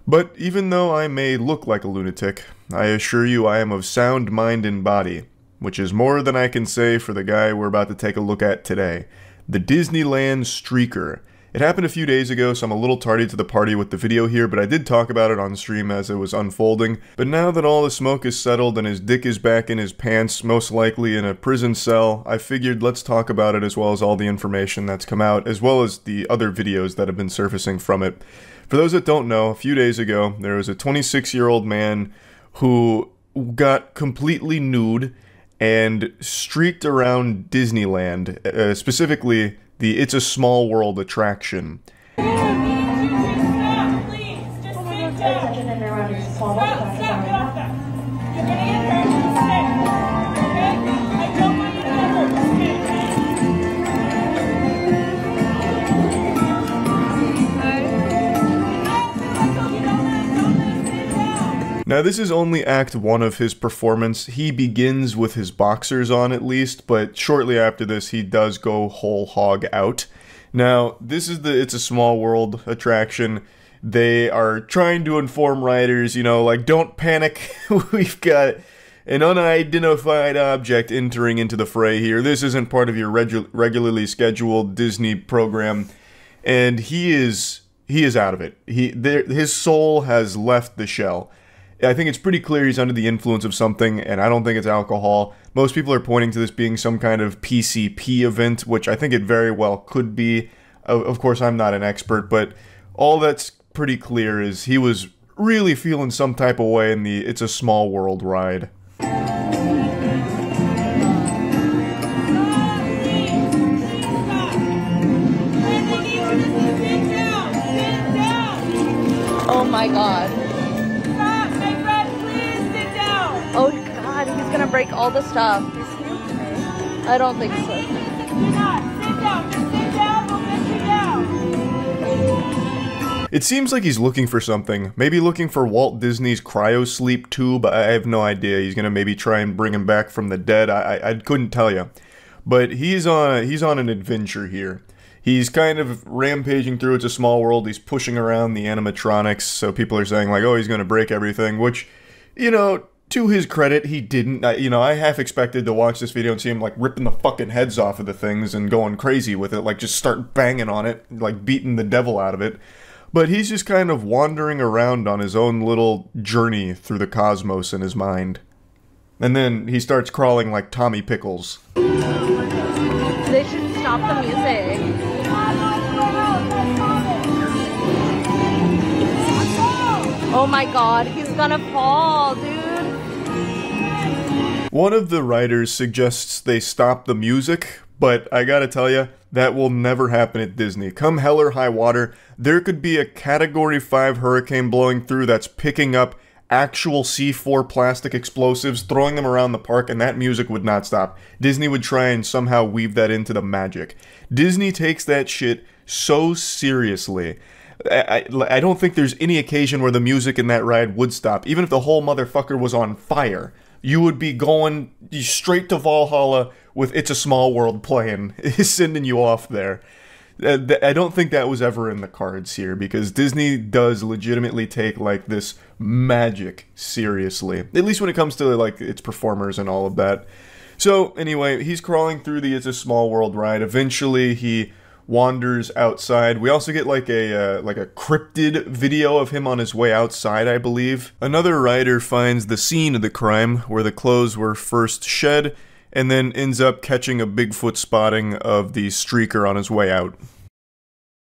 But even though I may look like a lunatic, I assure you I am of sound mind and body. Which is more than I can say for the guy we're about to take a look at today. The Disneyland Streaker. It happened a few days ago, so I'm a little tardy to the party with the video here, but I did talk about it on stream as it was unfolding. But now that all the smoke is settled and his dick is back in his pants, most likely in a prison cell, I figured let's talk about it as well as all the information that's come out, as well as the other videos that have been surfacing from it. For those that don't know, a few days ago, there was a 26-year-old man who got completely nude and streaked around Disneyland, specifically the It's a Small World attraction. Now this is only act 1 of his performance. He begins with his boxers on at least, but shortly after this he does go whole hog out. Now this is the It's a Small World attraction. They are trying to inform riders, you know, like, don't panic, we've got an unidentified object entering into the fray here. This isn't part of your regularly scheduled Disney program. And he is out of it. His soul has left the shell. I think it's pretty clear he's under the influence of something, and I don't think it's alcohol. Most people are pointing to this being some kind of PCP event, which I think it very well could be. Of course, I'm not an expert, but all that's pretty clear is he was really feeling some type of way in the It's a Small World ride. Oh my god. Oh god, he's gonna break all the stuff. I don't think so. It seems like he's looking for something. Maybe looking for Walt Disney's cryosleep tube. I have no idea. He's gonna maybe try and bring him back from the dead. I couldn't tell you. But he's on an adventure here. He's kind of rampaging through It's a Small World. He's pushing around the animatronics, so people are saying like, oh, he's gonna break everything, which, you know, to his credit, he didn't. I half expected to watch this video and see him, like, ripping the fucking heads off of the things and going crazy with it, like, just start banging on it, like, beating the devil out of it. But he's just kind of wandering around on his own little journey through the cosmos in his mind. And then he starts crawling like Tommy Pickles. They should stop the music. Oh my god, he's gonna fall, dude. One of the writers suggests they stop the music, but I gotta tell you, that will never happen at Disney. Come hell or high water, there could be a Category 5 hurricane blowing through that's picking up actual C4 plastic explosives, throwing them around the park, and that music would not stop. Disney would try and somehow weave that into the magic. Disney takes that shit so seriously. I don't think there's any occasion where the music in that ride would stop. Even if the whole motherfucker was on fire, you would be going straight to Valhalla with It's a Small World playing, sending you off there. I don't think that was ever in the cards here, because Disney does legitimately take, like, this magic seriously. At least when it comes to, like, its performers and all of that. So, anyway, he's crawling through the It's a Small World ride. Eventually, he wanders outside. We also get like a cryptid video of him on his way outside, I believe. Another rider finds the scene of the crime where the clothes were first shed, and then ends up catching a Bigfoot spotting of the streaker on his way out.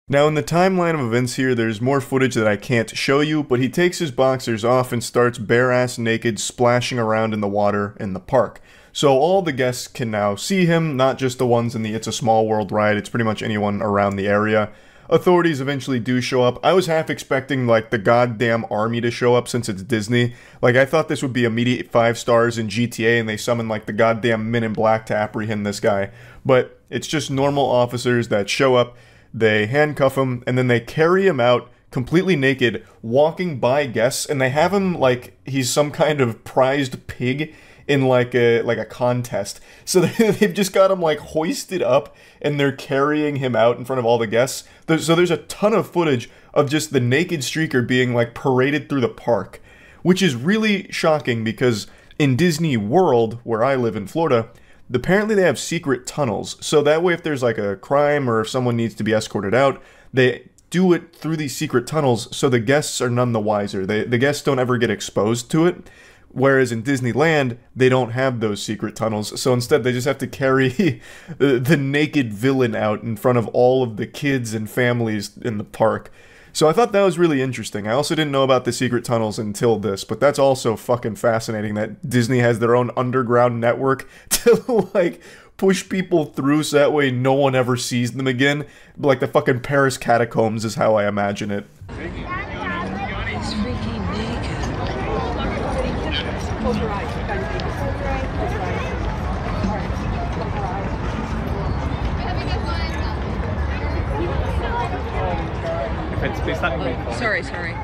Now in the timeline of events here, there's more footage that I can't show you, but he takes his boxers off and starts bare-ass naked splashing around in the water in the park. So all the guests can now see him, not just the ones in the It's a Small World ride, it's pretty much anyone around the area. Authorities eventually do show up. I was half expecting, like, the goddamn army to show up since it's Disney. Like, I thought this would be immediate 5 stars in GTA and they summon, like, the goddamn Men in Black to apprehend this guy. But it's just normal officers that show up, they handcuff him, and then they carry him out completely naked, walking by guests, and they have him like he's some kind of prized pig in like a contest. So they've just got him like hoisted up and they're carrying him out in front of all the guests. So there's a ton of footage of just the naked streaker being like paraded through the park, which is really shocking because in Disney World, where I live in Florida, apparently they have secret tunnels. So that way if there's like a crime or if someone needs to be escorted out, they do it through these secret tunnels so the guests are none the wiser. The guests don't ever get exposed to it. Whereas in Disneyland, they don't have those secret tunnels, so instead they just have to carry the naked villain out in front of all of the kids and families in the park. So I thought that was really interesting. I also didn't know about the secret tunnels until this, but that's also fucking fascinating that Disney has their own underground network to, like, push people through so that way no one ever sees them again. Like the fucking Paris catacombs is how I imagine it. He's freaking naked. Close your eyes. Sorry.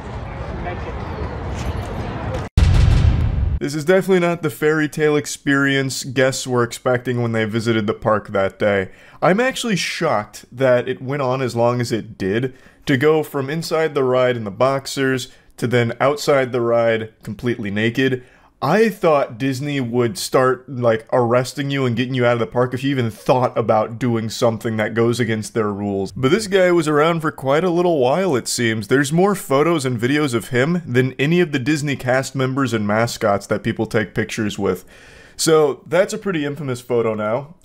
This is definitely not the fairy tale experience guests were expecting when they visited the park that day. I'm actually shocked that it went on as long as it did, to go from inside the ride in the boxers to then outside the ride completely naked. I thought Disney would start, like, arresting you and getting you out of the park if you even thought about doing something that goes against their rules. But this guy was around for quite a little while, it seems. There's more photos and videos of him than any of the Disney cast members and mascots that people take pictures with. So that's a pretty infamous photo now.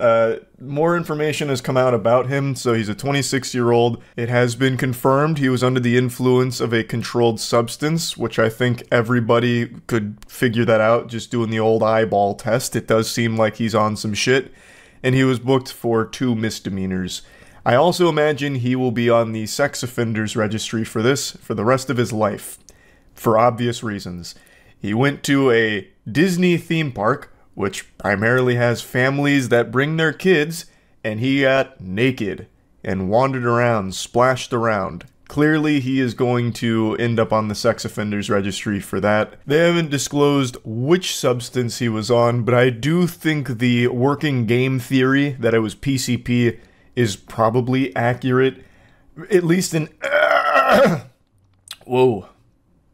More information has come out about him. So he's a 26-year-old. It has been confirmed he was under the influence of a controlled substance, which I think everybody could figure that out just doing the old eyeball test. It does seem like he's on some shit. And he was booked for 2 misdemeanors. I also imagine he will be on the sex offenders registry for this for the rest of his life. For obvious reasons. He went to a Disney theme park, which primarily has families that bring their kids, and he got naked and wandered around, splashed around. Clearly, he is going to end up on the sex offenders registry for that. They haven't disclosed which substance he was on, but I do think the working game theory that it was PCP is probably accurate, at least in... Whoa.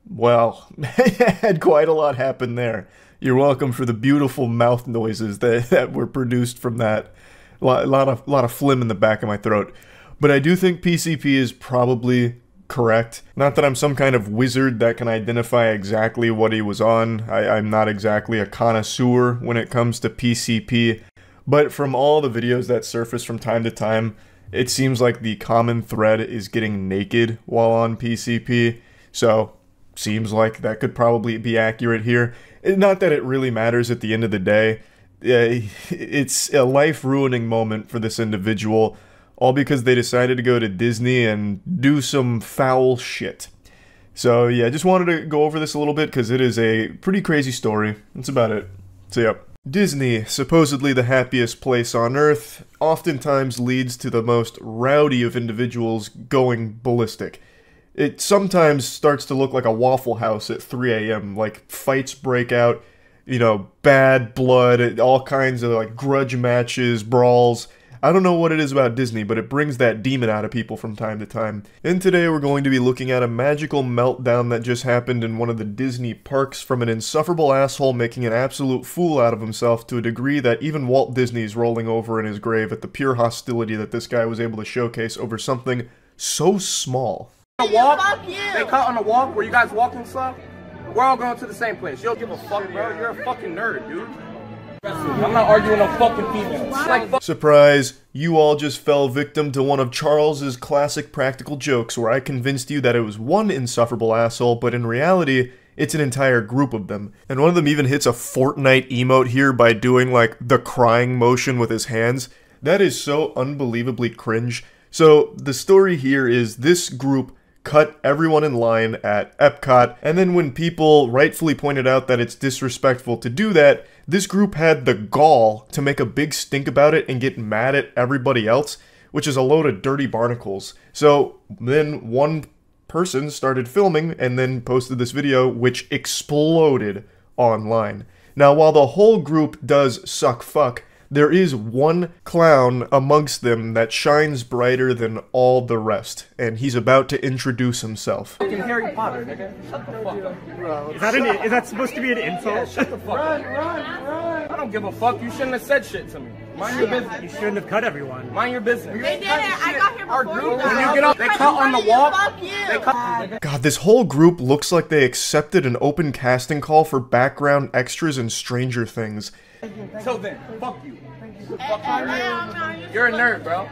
Well, had quite a lot happen there. You're welcome for the beautiful mouth noises that were produced from that. A lot of phlegm in the back of my throat. But I do think PCP is probably correct. Not that I'm some kind of wizard that can identify exactly what he was on. I'm not exactly a connoisseur when it comes to PCP. But from all the videos that surface from time to time, it seems like the common thread is getting naked while on PCP. So, seems like that could probably be accurate here. Not that it really matters at the end of the day. It's a life-ruining moment for this individual, all because they decided to go to Disney and do some foul shit. So yeah, just wanted to go over this a little bit because it is a pretty crazy story. That's about it. So yeah. Disney, supposedly the happiest place on earth, oftentimes leads to the most rowdy of individuals going ballistic. It sometimes starts to look like a Waffle House at 3 a.m., like fights break out, you know, bad blood, all kinds of like grudge matches, brawls. I don't know what it is about Disney, but it brings that demon out of people from time to time. And today we're going to be looking at a magical meltdown that just happened in one of the Disney parks from an insufferable asshole making an absolute fool out of himself to a degree that even Walt Disney's rolling over in his grave at the pure hostility that this guy was able to showcase over something so small. They cut on the walk where you guys walking slow. We're all going to the same place. You don't give a fuck, bro. You're a fucking nerd, dude. I'm not arguing no fucking females. Like, surprise, you all just fell victim to one of Charles's classic practical jokes where I convinced you that it was one insufferable asshole, but in reality, it's an entire group of them. And one of them even hits a Fortnite emote here by doing like the crying motion with his hands. That is so unbelievably cringe. So the story here is this group cut everyone in line at Epcot, and then when people rightfully pointed out that it's disrespectful to do that, this group had the gall to make a big stink about it and get mad at everybody else, which is a load of dirty barnacles. So then one person started filming and then posted this video, which exploded online. Now, while the whole group does suck fuck, there is one clown amongst them that shines brighter than all the rest, and he's about to introduce himself. fucking Harry Potter, nigga. Shut the fuck up. Bro, Is that supposed to be an insult? Yeah, shut the fuck up. Run. I don't give a fuck. You shouldn't have said shit to me. Mind your business. You shouldn't have cut everyone. Mind your business. They did it. I got here before. Our group, when you get up, they cut on the walk. They cut. God, this whole group looks like they accepted an open casting call for background extras in Stranger Things. Till then, fuck you. You're a nerd, bro.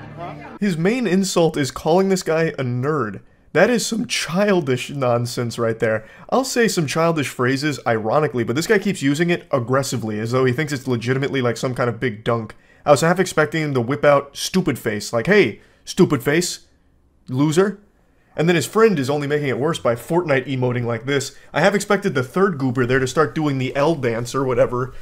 His main insult is calling this guy a nerd. That is some childish nonsense right there. I'll say some childish phrases ironically, but this guy keeps using it aggressively, as though he thinks it's legitimately like some kind of big dunk. I was half expecting him to whip out stupid face, like, hey, stupid face, loser. And then his friend is only making it worse by Fortnite emoting like this. I have expected the third goober there to start doing the L dance or whatever.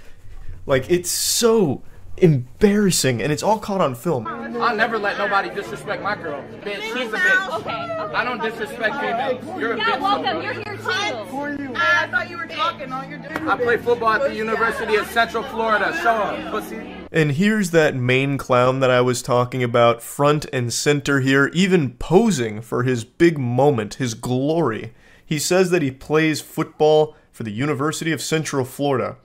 Like, it's so embarrassing, and it's all caught on film. I'll never let nobody disrespect my girl. Bitch, she's a bitch. Okay. I don't disrespect females. You're a bitch. Welcome. You're here too. I thought you were talking. All you're doing. I play football at the University of Central Florida. Show 'em, pussy. And here's that main clown that I was talking about, front and center here, even posing for his big moment, his glory. He says that he plays football for the University of Central Florida.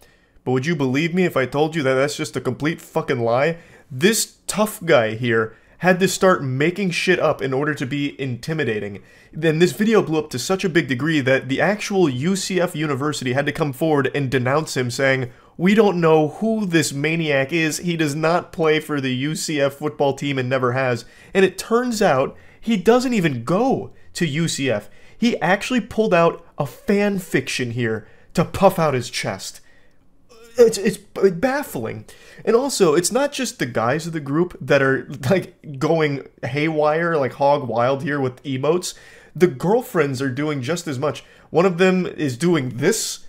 But would you believe me if I told you that that's just a complete fucking lie? This tough guy here had to start making shit up in order to be intimidating. Then this video blew up to such a big degree that the actual UCF University had to come forward and denounce him, saying, "We don't know who this maniac is. He does not play for the UCF football team and never has." And it turns out he doesn't even go to UCF. He actually pulled out a fan fiction here to puff out his chest. It's baffling. And also, it's not just the guys of the group that are, like, going haywire, like hog wild here with emotes. The girlfriends are doing just as much. One of them is doing this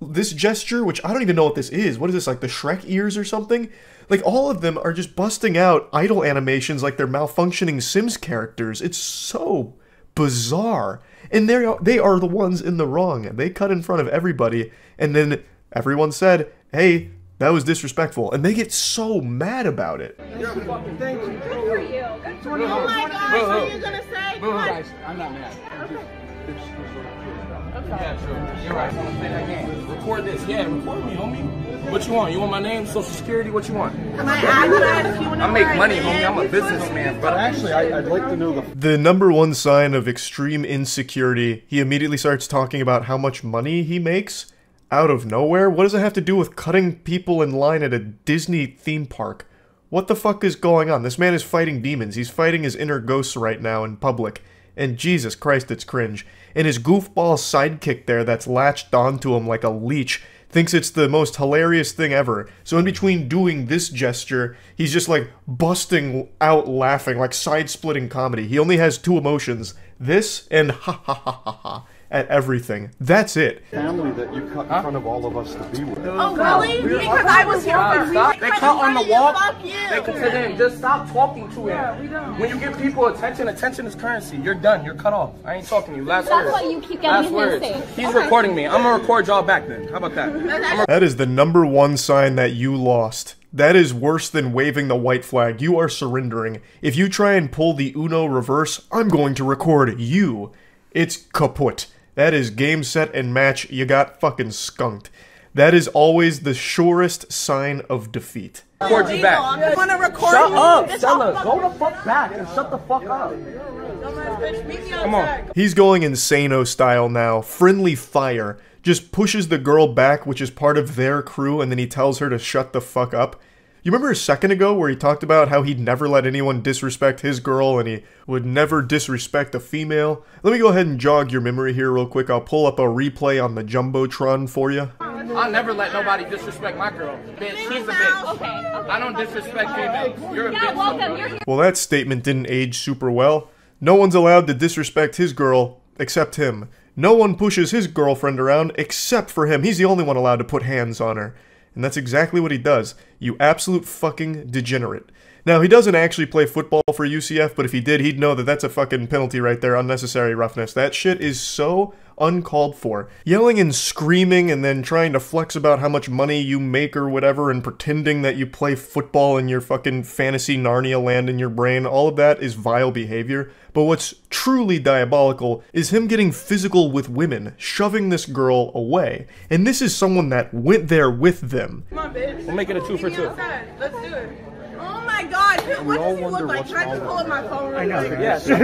gesture, which I don't even know what this is. What is this, like the Shrek ears or something? Like, all of them are just busting out idle animations like they're malfunctioning Sims characters. It's so bizarre. And they are the ones in the wrong. They cut in front of everybody, and then everyone said, hey, that was disrespectful. And they get so mad about it. You're a fucking thank you. Good for you. Good for you. Oh my gosh, what are you gonna say? Guys, I'm not mad. Yeah, true. You're right. I'm gonna play that game. Record this. Yeah, record me, homie. What you want? You want my name, social security? What you want? My address. I make money, homie. I'm a businessman, but actually, I'd like to know the number one sign of extreme insecurity. He immediately starts talking about how much money he makes. Out of nowhere? What does it have to do with cutting people in line at a Disney theme park? What the fuck is going on? This man is fighting demons. He's fighting his inner ghosts right now in public. And Jesus Christ, it's cringe. And his goofball sidekick there that's latched onto him like a leech thinks it's the most hilarious thing ever. So in between doing this gesture, he's just like busting out laughing, like side-splitting comedy. He only has two emotions. This and ha ha ha ha ha. At everything. That's it. Family that you cut in front of all of us to be with. Oh, really? Because I was here for stop. They cut on the walk. They consider him. Just stop talking to him. When you give people attention, attention is currency. You're done. You're cut off. I ain't talking to you. Last words. That's why you keep getting his name. He's recording me. I'm gonna record y'all back then. How about that? That is the number one sign that you lost. That is worse than waving the white flag. You are surrendering. If you try and pull the Uno reverse, I'm going to record you. It's kaput. That is game, set, and match. You got fucking skunked. That is always the surest sign of defeat. Record you back. I want to record shut you. Up, Stella. Go the fuck back and shut the fuck up. Come on. He's going insano style now. Friendly fire. Just pushes the girl back, which is part of their crew, and then he tells her to shut the fuck up. You remember a second ago where he talked about how he'd never let anyone disrespect his girl and he would never disrespect a female? Let me go ahead and jog your memory here real quick. I'll pull up a replay on the Jumbotron for you. I'll never let nobody disrespect my girl. Bitch, she's a bitch. Okay. I don't disrespect females. You're a bitch. Welcome. You're here. Well, that statement didn't age super well. No one's allowed to disrespect his girl except him. No one pushes his girlfriend around except for him. He's the only one allowed to put hands on her. And that's exactly what he does. You absolute fucking degenerate. Now, he doesn't actually play football for UCF, but if he did, he'd know that that's a fucking penalty right there. Unnecessary roughness. That shit is so uncalled for. Yelling and screaming and then trying to flex about how much money you make or whatever and pretending that you play football in your fucking fantasy Narnia land in your brain, all of that is vile behavior. But what's truly diabolical is him getting physical with women, shoving this girl away. And this is someone that went there with them. Come on, bitch. We'll make it a 2 for 2. Let's do it. Oh my god, what does he look like? Can I just pull up my phone real quick? Yes. Bro,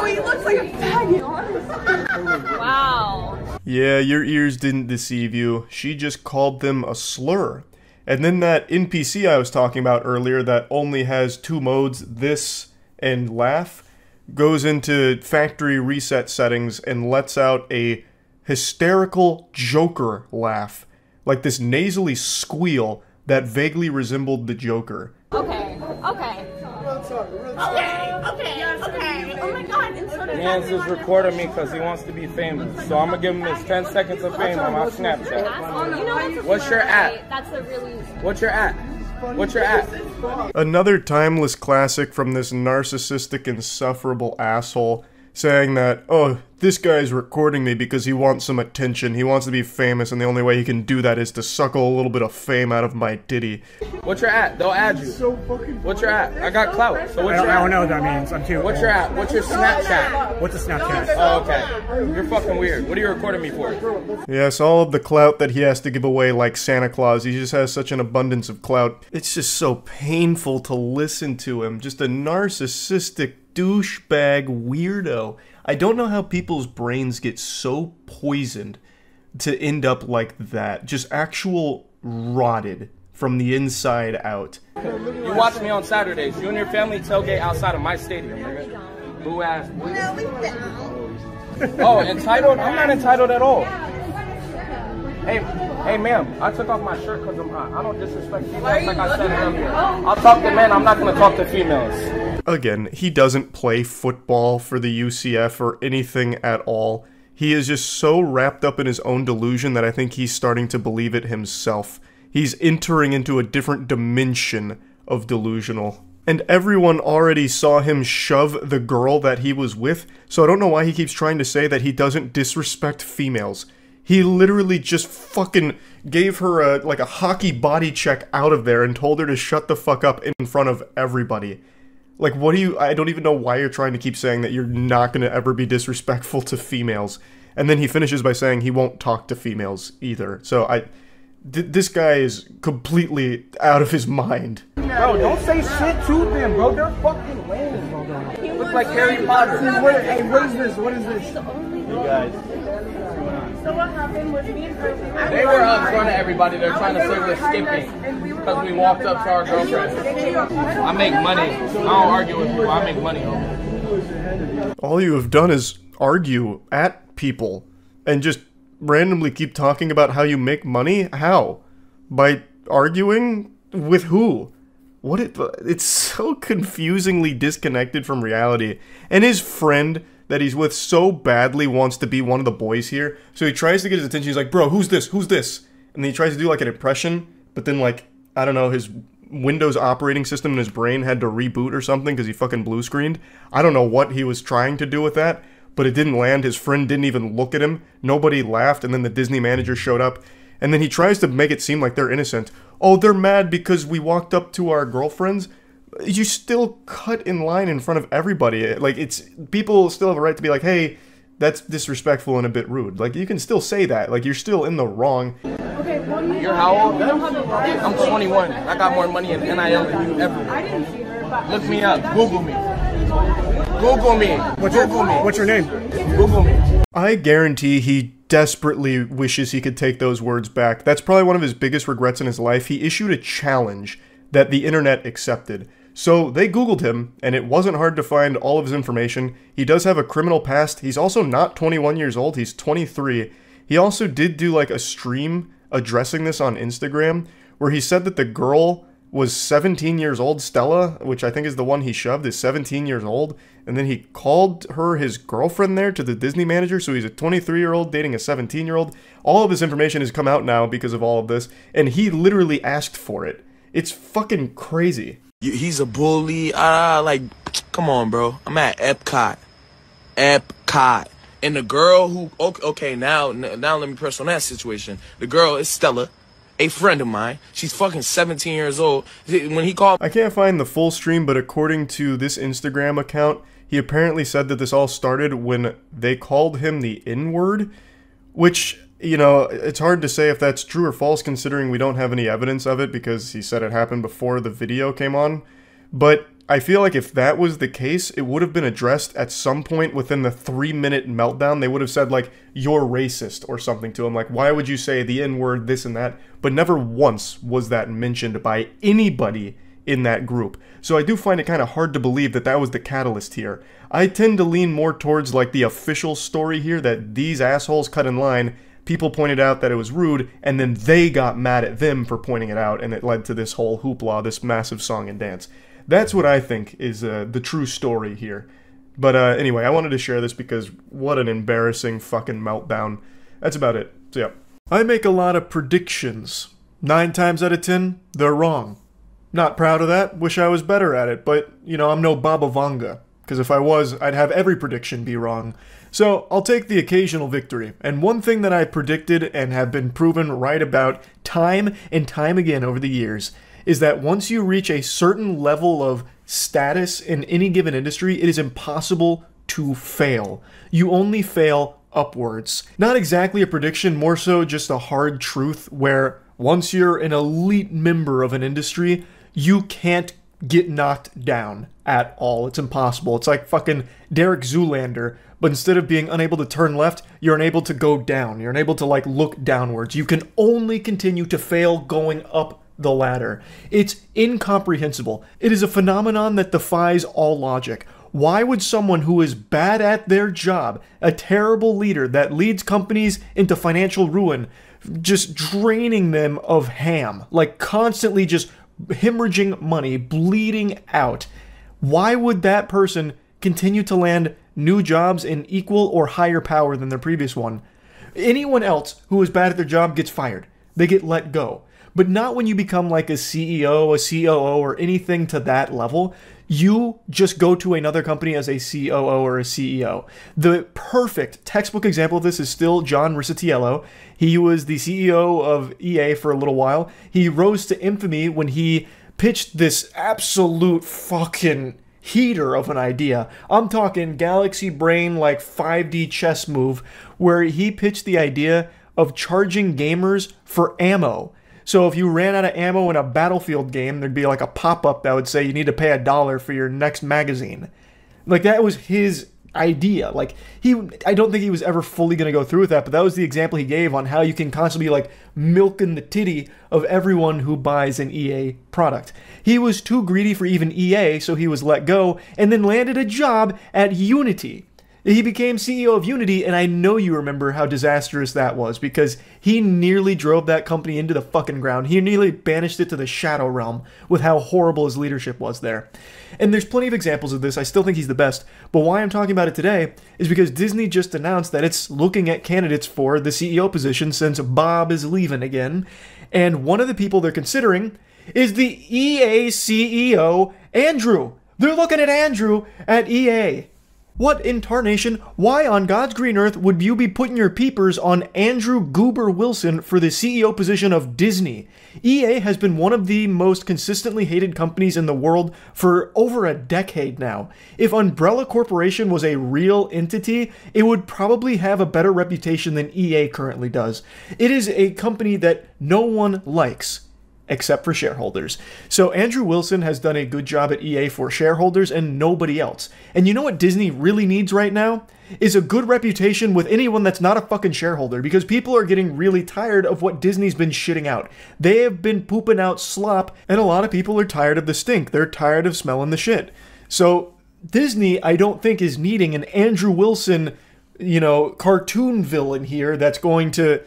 he looks like a faggot. Wow. Yeah, your ears didn't deceive you. She just called them a slur. And then that NPC I was talking about earlier that only has two modes, this and laugh, goes into factory reset settings and lets out a hysterical Joker laugh, like this nasally squeal that vaguely resembled the Joker. Okay. Oh my god, Man's just recording me because he wants to be famous. So I'm gonna give him his 10 seconds of fame on my Snapchat. What's your at? What's your at? What's your at? Another timeless classic from this narcissistic, insufferable asshole saying that, oh, this guy's recording me because he wants some attention, he wants to be famous, and the only way he can do that is to suckle a little bit of fame out of my ditty. What's your at? They'll add you. What's your at? I got clout, so what's your at? I don't know what that means. I'm too... What's your at? What's your Snapchat? What's a Snapchat? Oh, okay. You're fucking weird. What are you recording me for? Yes, all of the clout that he has to give away like Santa Claus. He just has such an abundance of clout. It's just so painful to listen to him. Just a narcissistic douchebag weirdo. I don't know how people's brains get so poisoned to end up like that. Just actual rotted from the inside out. You watch me on Saturdays. You and your family tailgate outside of my stadium, nigga. Boo ass. Oh, entitled? I'm not entitled at all. Hey, ma'am, I took off my shirt because I'm hot. I don't disrespect females like I said earlier. I'll talk to men, I'm not going to talk to females. Again, he doesn't play football for the UCF or anything at all. He is just so wrapped up in his own delusion that I think he's starting to believe it himself. He's entering into a different dimension of delusional. And everyone already saw him shove the girl that he was with, so I don't know why he keeps trying to say that he doesn't disrespect females. He literally just fucking gave her a hockey body check out of there and told her to shut the fuck up in front of everybody. Like, what do you... I don't even know why you're trying to keep saying that you're not going to ever be disrespectful to females. And then he finishes by saying he won't talk to females either. So this guy is completely out of his mind. Bro, don't say shit to them, bro. They're fucking lame. Look like Harry Potter. Hey, what is this? What is this? You guys. So what happened was me and her... They were up front of everybody. They're trying to say we're skipping because we walked up to our girlfriends. I make money. I don't argue with people. I make money. All you have done is argue at people and just randomly keep talking about how you make money? How? By arguing? With who? It's so confusingly disconnected from reality. And his friend that he's with so badly wants to be one of the boys here, so he tries to get his attention. He's like, bro, who's this? Who's this? And then he tries to do like an impression, but then like, I don't know, his Windows operating system in his brain had to reboot or something because he fucking blue screened. I don't know what he was trying to do with that, but it didn't land. His friend didn't even look at him. Nobody laughed, and then the Disney manager showed up, and then he tries to make it seem like they're innocent. Oh, they're mad because we walked up to our girlfriends. You still cut in line in front of everybody. Like, people still have a right to be like, hey, that's disrespectful and a bit rude. Like, you can still say that. Like, you're still in the wrong. Okay, you're how old? I'm 21. I got more money in NIL than you ever. I didn't see her, but... Look me up. Google me. Google me. What's your name? Google me. I guarantee he desperately wishes he could take those words back. That's probably one of his biggest regrets in his life. He issued a challenge that the internet accepted. So they Googled him, and it wasn't hard to find all of his information. He does have a criminal past. He's also not 21 years old. He's 23. He also did do like a stream addressing this on Instagram, where he said that the girl was 17 years old. Stella, which I think is the one he shoved, is 17 years old. And then he called her his girlfriend there to the Disney manager. So he's a 23-year-old dating a 17-year-old. All of his information has come out now because of all of this. And he literally asked for it. It's fucking crazy. He's a bully. Like, come on, bro. I'm at Epcot. And the girl who, okay, now let me press on that situation. The girl is Stella, a friend of mine. She's fucking 17 years old. When he called... I can't find the full stream, but according to this Instagram account, he apparently said that this all started when they called him the N-word, which... You know, it's hard to say if that's true or false considering we don't have any evidence of it because he said it happened before the video came on. But I feel like if that was the case, it would have been addressed at some point within the 3-minute meltdown. They would have said, like, you're racist or something to him. Like, why would you say the N-word, this and that? But never once was that mentioned by anybody in that group. So I do find it kind of hard to believe that that was the catalyst here. I tend to lean more towards like the official story here, that these assholes cut in line, people pointed out that it was rude, and then they got mad at them for pointing it out, and it led to this whole hoopla, this massive song and dance. That's what I think is the true story here. But anyway, I wanted to share this because what an embarrassing fucking meltdown. That's about it. So yeah. I make a lot of predictions. 9 times out of 10, they're wrong. Not proud of that, wish I was better at it, but, you know, I'm no Baba Vanga, because if I was, I'd have every prediction be wrong. So, I'll take the occasional victory, and one thing that I predicted and have been proven right about time and time again over the years is that once you reach a certain level of status in any given industry, it is impossible to fail. You only fail upwards. Not exactly a prediction, more so just a hard truth where once you're an elite member of an industry, you can't get knocked down at all. It's impossible. It's like fucking Derek Zoolander, but instead of being unable to turn left, you're unable to go down. You're unable to like look downwards. You can only continue to fail going up the ladder. It's incomprehensible. It is a phenomenon that defies all logic. Why would someone who is bad at their job, a terrible leader that leads companies into financial ruin, just draining them of ham, like constantly just hemorrhaging money, bleeding out, why would that person continue to land new jobs in equal or higher power than their previous one? Anyone else who is bad at their job gets fired. They get let go. But not when you become like a CEO, a COO, or anything to that level. You just go to another company as a COO or a CEO. The perfect textbook example of this is still John Riccitiello. He was the CEO of EA for a little while. He rose to infamy when he pitched this absolute fucking heater of an idea. I'm talking galaxy brain like 5D chess move, where he pitched the idea of charging gamers for ammo. So if you ran out of ammo in a Battlefield game, there'd be like a pop-up that would say you need to pay $1 for your next magazine. Like, that was his idea. Like, I don't think he was ever fully going to go through with that, but that was the example he gave on how you can constantly be like milking the titty of everyone who buys an EA product. He was too greedy for even EA, so he was let go, and then landed a job at Unity. He became CEO of Unity, and I know you remember how disastrous that was, because he nearly drove that company into the fucking ground. He nearly banished it to the Shadow Realm with how horrible his leadership was there. And there's plenty of examples of this. I still think he's the best, but why I'm talking about it today is because Disney just announced that it's looking at candidates for the CEO position since Bob is leaving again, and one of the people they're considering is the EA CEO, Andrew. They're looking at Andrew at EA. What in tarnation, why on God's green earth would you be putting your peepers on Andrew Goober Wilson for the CEO position of Disney? EA has been one of the most consistently hated companies in the world for over a decade now. If Umbrella Corporation was a real entity, it would probably have a better reputation than EA currently does. It is a company that no one likes, except for shareholders. So Andrew Wilson has done a good job at EA for shareholders and nobody else. And you know what Disney really needs right now? Is a good reputation with anyone that's not a fucking shareholder, because people are getting really tired of what Disney's been shitting out. They have been pooping out slop, and a lot of people are tired of the stink. They're tired of smelling the shit. So Disney, I don't think, is needing an Andrew Wilson, you know, cartoon villain here that's going to...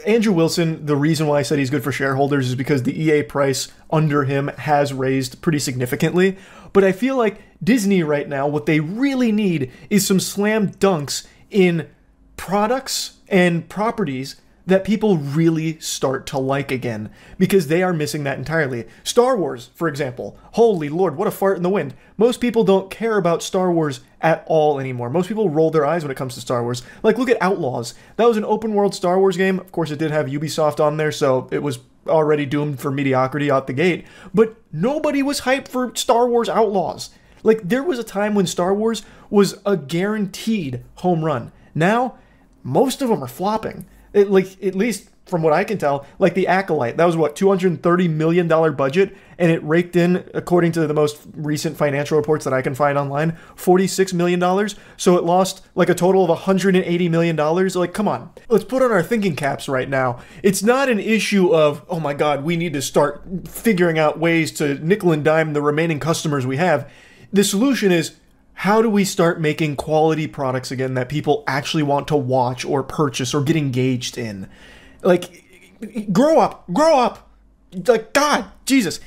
Andrew Wilson, the reason why I said he's good for shareholders is because the EA price under him has raised pretty significantly. But I feel like Disney right now, what they really need is some slam dunks in products and properties that people really start to like again, because they are missing that entirely. Star Wars, for example. Holy Lord, what a fart in the wind. Most people don't care about Star Wars at all anymore. Most people roll their eyes when it comes to Star Wars. Like, look at Outlaws. That was an open world Star Wars game. Of course, it did have Ubisoft on there, so it was already doomed for mediocrity out the gate. But nobody was hyped for Star Wars Outlaws. Like, there was a time when Star Wars was a guaranteed home run. Now, most of them are flopping. Like, at least from what I can tell, like the Acolyte, that was what, $230 million budget, and it raked in, according to the most recent financial reports that I can find online, $46 million. So it lost like a total of $180 million. Like, come on. Let's put on our thinking caps right now. It's not an issue of, oh my God, we need to start figuring out ways to nickel and dime the remaining customers we have. The solution is, how do we start making quality products again that people actually want to watch or purchase or get engaged in? Like, grow up. Like, God, Jesus.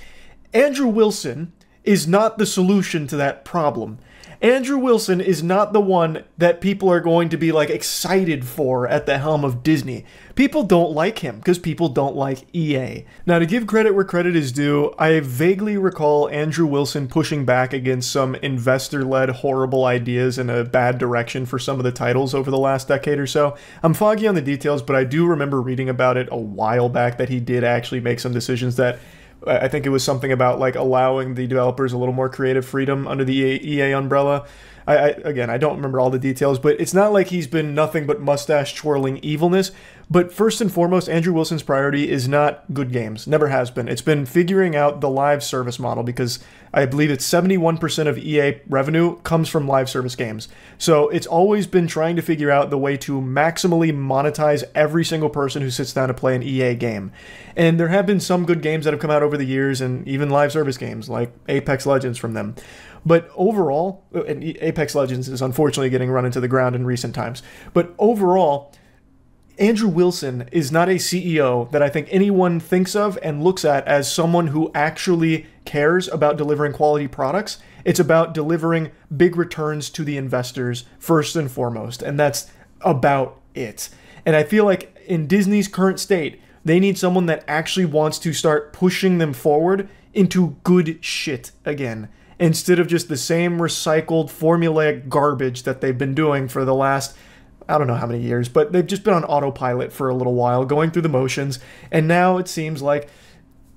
Andrew Wilson is not the solution to that problem. Andrew Wilson is not the one that people are going to be like excited for at the helm of Disney. People don't like him because people don't like EA. Now, to give credit where credit is due, I vaguely recall Andrew Wilson pushing back against some investor-led horrible ideas in a bad direction for some of the titles over the last decade or so. I'm foggy on the details, but I do remember reading about it a while back that he did actually make some decisions that I think it was something about like allowing the developers a little more creative freedom under the EA umbrella. Again, I don't remember all the details, but it's not like he's been nothing but mustache twirling evilness. But first and foremost, Andrew Wilson's priority is not good games. Never has been. It's been figuring out the live service model, because I believe it's 71% of EA revenue comes from live service games. So it's always been trying to figure out the way to maximally monetize every single person who sits down to play an EA game. And there have been some good games that have come out over the years, and even live service games like Apex Legends from them. But overall, and Apex Legends is unfortunately getting run into the ground in recent times, but overall, Andrew Wilson is not a CEO that I think anyone thinks of and looks at as someone who actually cares about delivering quality products. It's about delivering big returns to the investors first and foremost, and that's about it. And I feel like in Disney's current state, they need someone that actually wants to start pushing them forward into good shit again, instead of just the same recycled formulaic garbage that they've been doing for the last, I don't know how many years, but they've just been on autopilot for a little while, going through the motions, and now it seems like,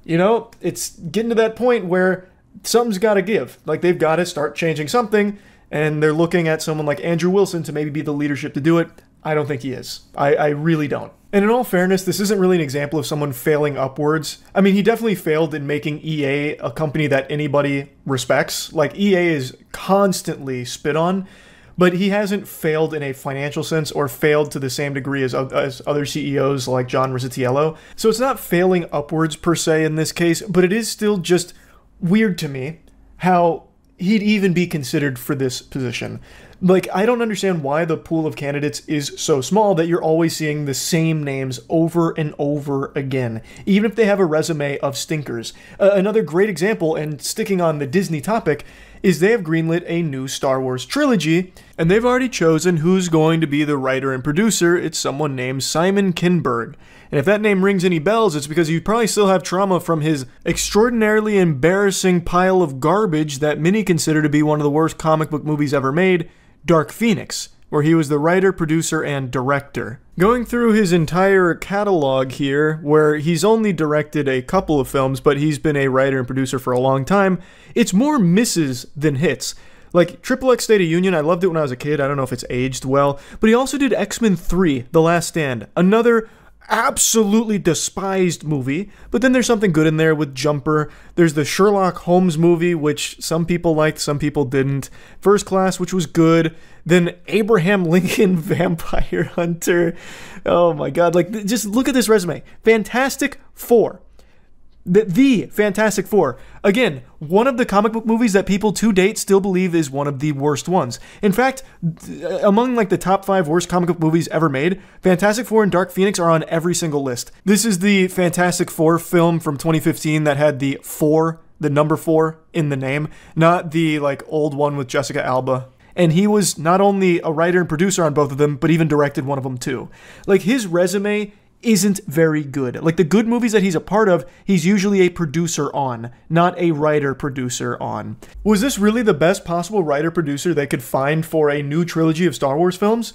you know, it's getting to that point where something's got to give. Like, they've got to start changing something, and they're looking at someone like Andrew Wilson to maybe be the leadership to do it. I don't think he is. I really don't. And in all fairness, this isn't really an example of someone failing upwards. I mean, he definitely failed in making EA a company that anybody respects. Like, EA is constantly spit on, but he hasn't failed in a financial sense or failed to the same degree as other CEOs like John Rizzitiello. So it's not failing upwards per se in this case, but it is still just weird to me how he'd even be considered for this position. Like, I don't understand why the pool of candidates is so small that you're always seeing the same names over and over again, even if they have a resume of stinkers. Another great example, and sticking on the Disney topic, is they have greenlit a new Star Wars trilogy, and they've already chosen who's going to be the writer and producer. It's someone named Simon Kinberg. And if that name rings any bells, it's because you probably still have trauma from his extraordinarily embarrassing pile of garbage that many consider to be one of the worst comic book movies ever made, Dark Phoenix, where he was the writer, producer, and director. Going through his entire catalog here, where he's only directed a couple of films, but he's been a writer and producer for a long time, it's more misses than hits. Like, XXX State of Union, I loved it when I was a kid. I don't know if it's aged well, but he also did X-Men 3, The Last Stand, another absolutely despised movie, but then there's something good in there with Jumper. There's the Sherlock Holmes movie, which some people liked, some people didn't. First Class, which was good. Then Abraham Lincoln Vampire Hunter. Oh my god, like, just look at this resume. Fantastic Four. The Fantastic Four. Again, one of the comic book movies that people to date still believe is one of the worst ones. In fact, among like the top 5 worst comic book movies ever made, Fantastic Four and Dark Phoenix are on every single list. This is the Fantastic Four film from 2015 that had the number 4 in the name, not the like old one with Jessica Alba. And he was not only a writer and producer on both of them, but even directed one of them too. Like, his resume isn't very good. Like, the good movies that he's a part of, he's usually a producer on, not a writer-producer on. Was this really the best possible writer-producer they could find for a new trilogy of Star Wars films?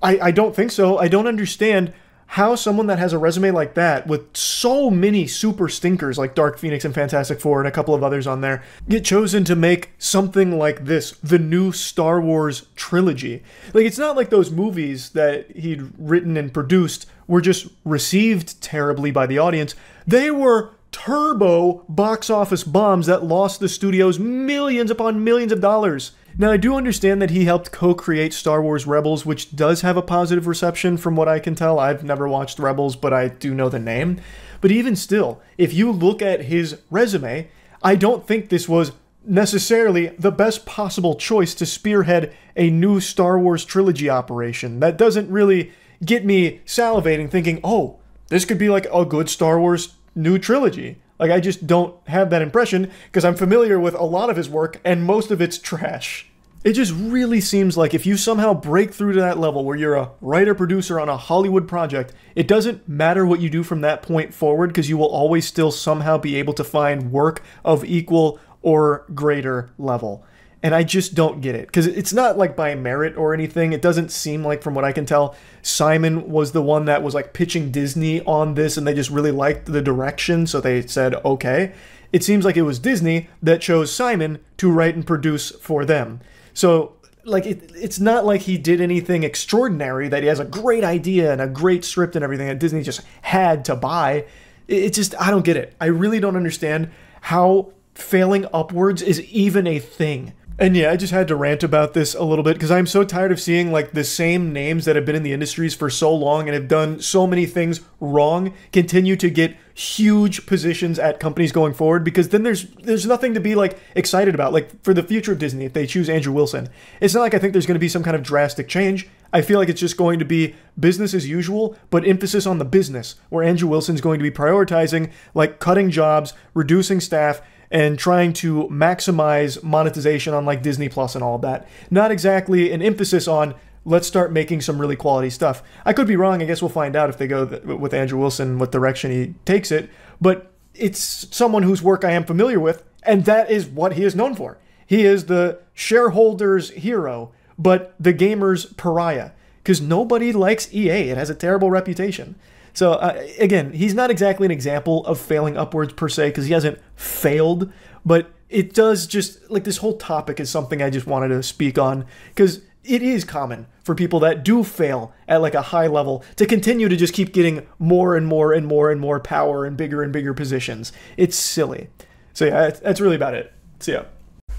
I don't think so. I don't understand how someone that has a resume like that, with so many super stinkers like Dark Phoenix and Fantastic Four and a couple of others on there, get chosen to make something like this, the new Star Wars trilogy. Like, it's not like those movies that he'd written and produced were just received terribly by the audience. They were turbo box office bombs that lost the studios millions upon millions of dollars. Now, I do understand that he helped co-create Star Wars Rebels, which does have a positive reception from what I can tell. I've never watched Rebels, but I do know the name. But even still, if you look at his resume, I don't think this was necessarily the best possible choice to spearhead a new Star Wars trilogy operation. That doesn't really get me salivating thinking, oh, this could be like a good Star Wars new trilogy. Like, I just don't have that impression because I'm familiar with a lot of his work and most of it's trash. It just really seems like if you somehow break through to that level where you're a writer-producer on a Hollywood project, it doesn't matter what you do from that point forward because you will always still somehow be able to find work of equal or greater level. And I just don't get it. Because it's not like by merit or anything. It doesn't seem like, from what I can tell, Simon was the one that was like pitching Disney on this and they just really liked the direction, so they said, okay. It seems like it was Disney that chose Simon to write and produce for them. So, like, it's not like he did anything extraordinary, that he has a great idea and a great script and everything that Disney just had to buy. It just, I don't get it. I really don't understand how failing upwards is even a thing. And yeah, I just had to rant about this a little bit because I'm so tired of seeing like the same names that have been in the industries for so long and have done so many things wrong continue to get huge positions at companies going forward, because then there's nothing to be like excited about. Like for the future of Disney, if they choose Andrew Wilson, it's not like I think there's going to be some kind of drastic change. I feel like it's just going to be business as usual, but emphasis on the business, where Andrew Wilson's going to be prioritizing like cutting jobs, reducing staff, and trying to maximize monetization on like Disney Plus and all of that. Not exactly an emphasis on let's start making some really quality stuff. I could be wrong. I guess we'll find out if they go with Andrew Wilson, what direction he takes it. But it's someone whose work I am familiar with, and that is what he is known for. He is the shareholders' hero, but the gamer's pariah. Because nobody likes EA. It has a terrible reputation. So, again, he's not exactly an example of failing upwards per se, because he hasn't failed, but it does just, like, this whole topic is something I just wanted to speak on, because it is common for people that do fail at, like, a high level to continue to just keep getting more and more and more and more power and bigger positions. It's silly. So, yeah, that's really about it. So, yeah.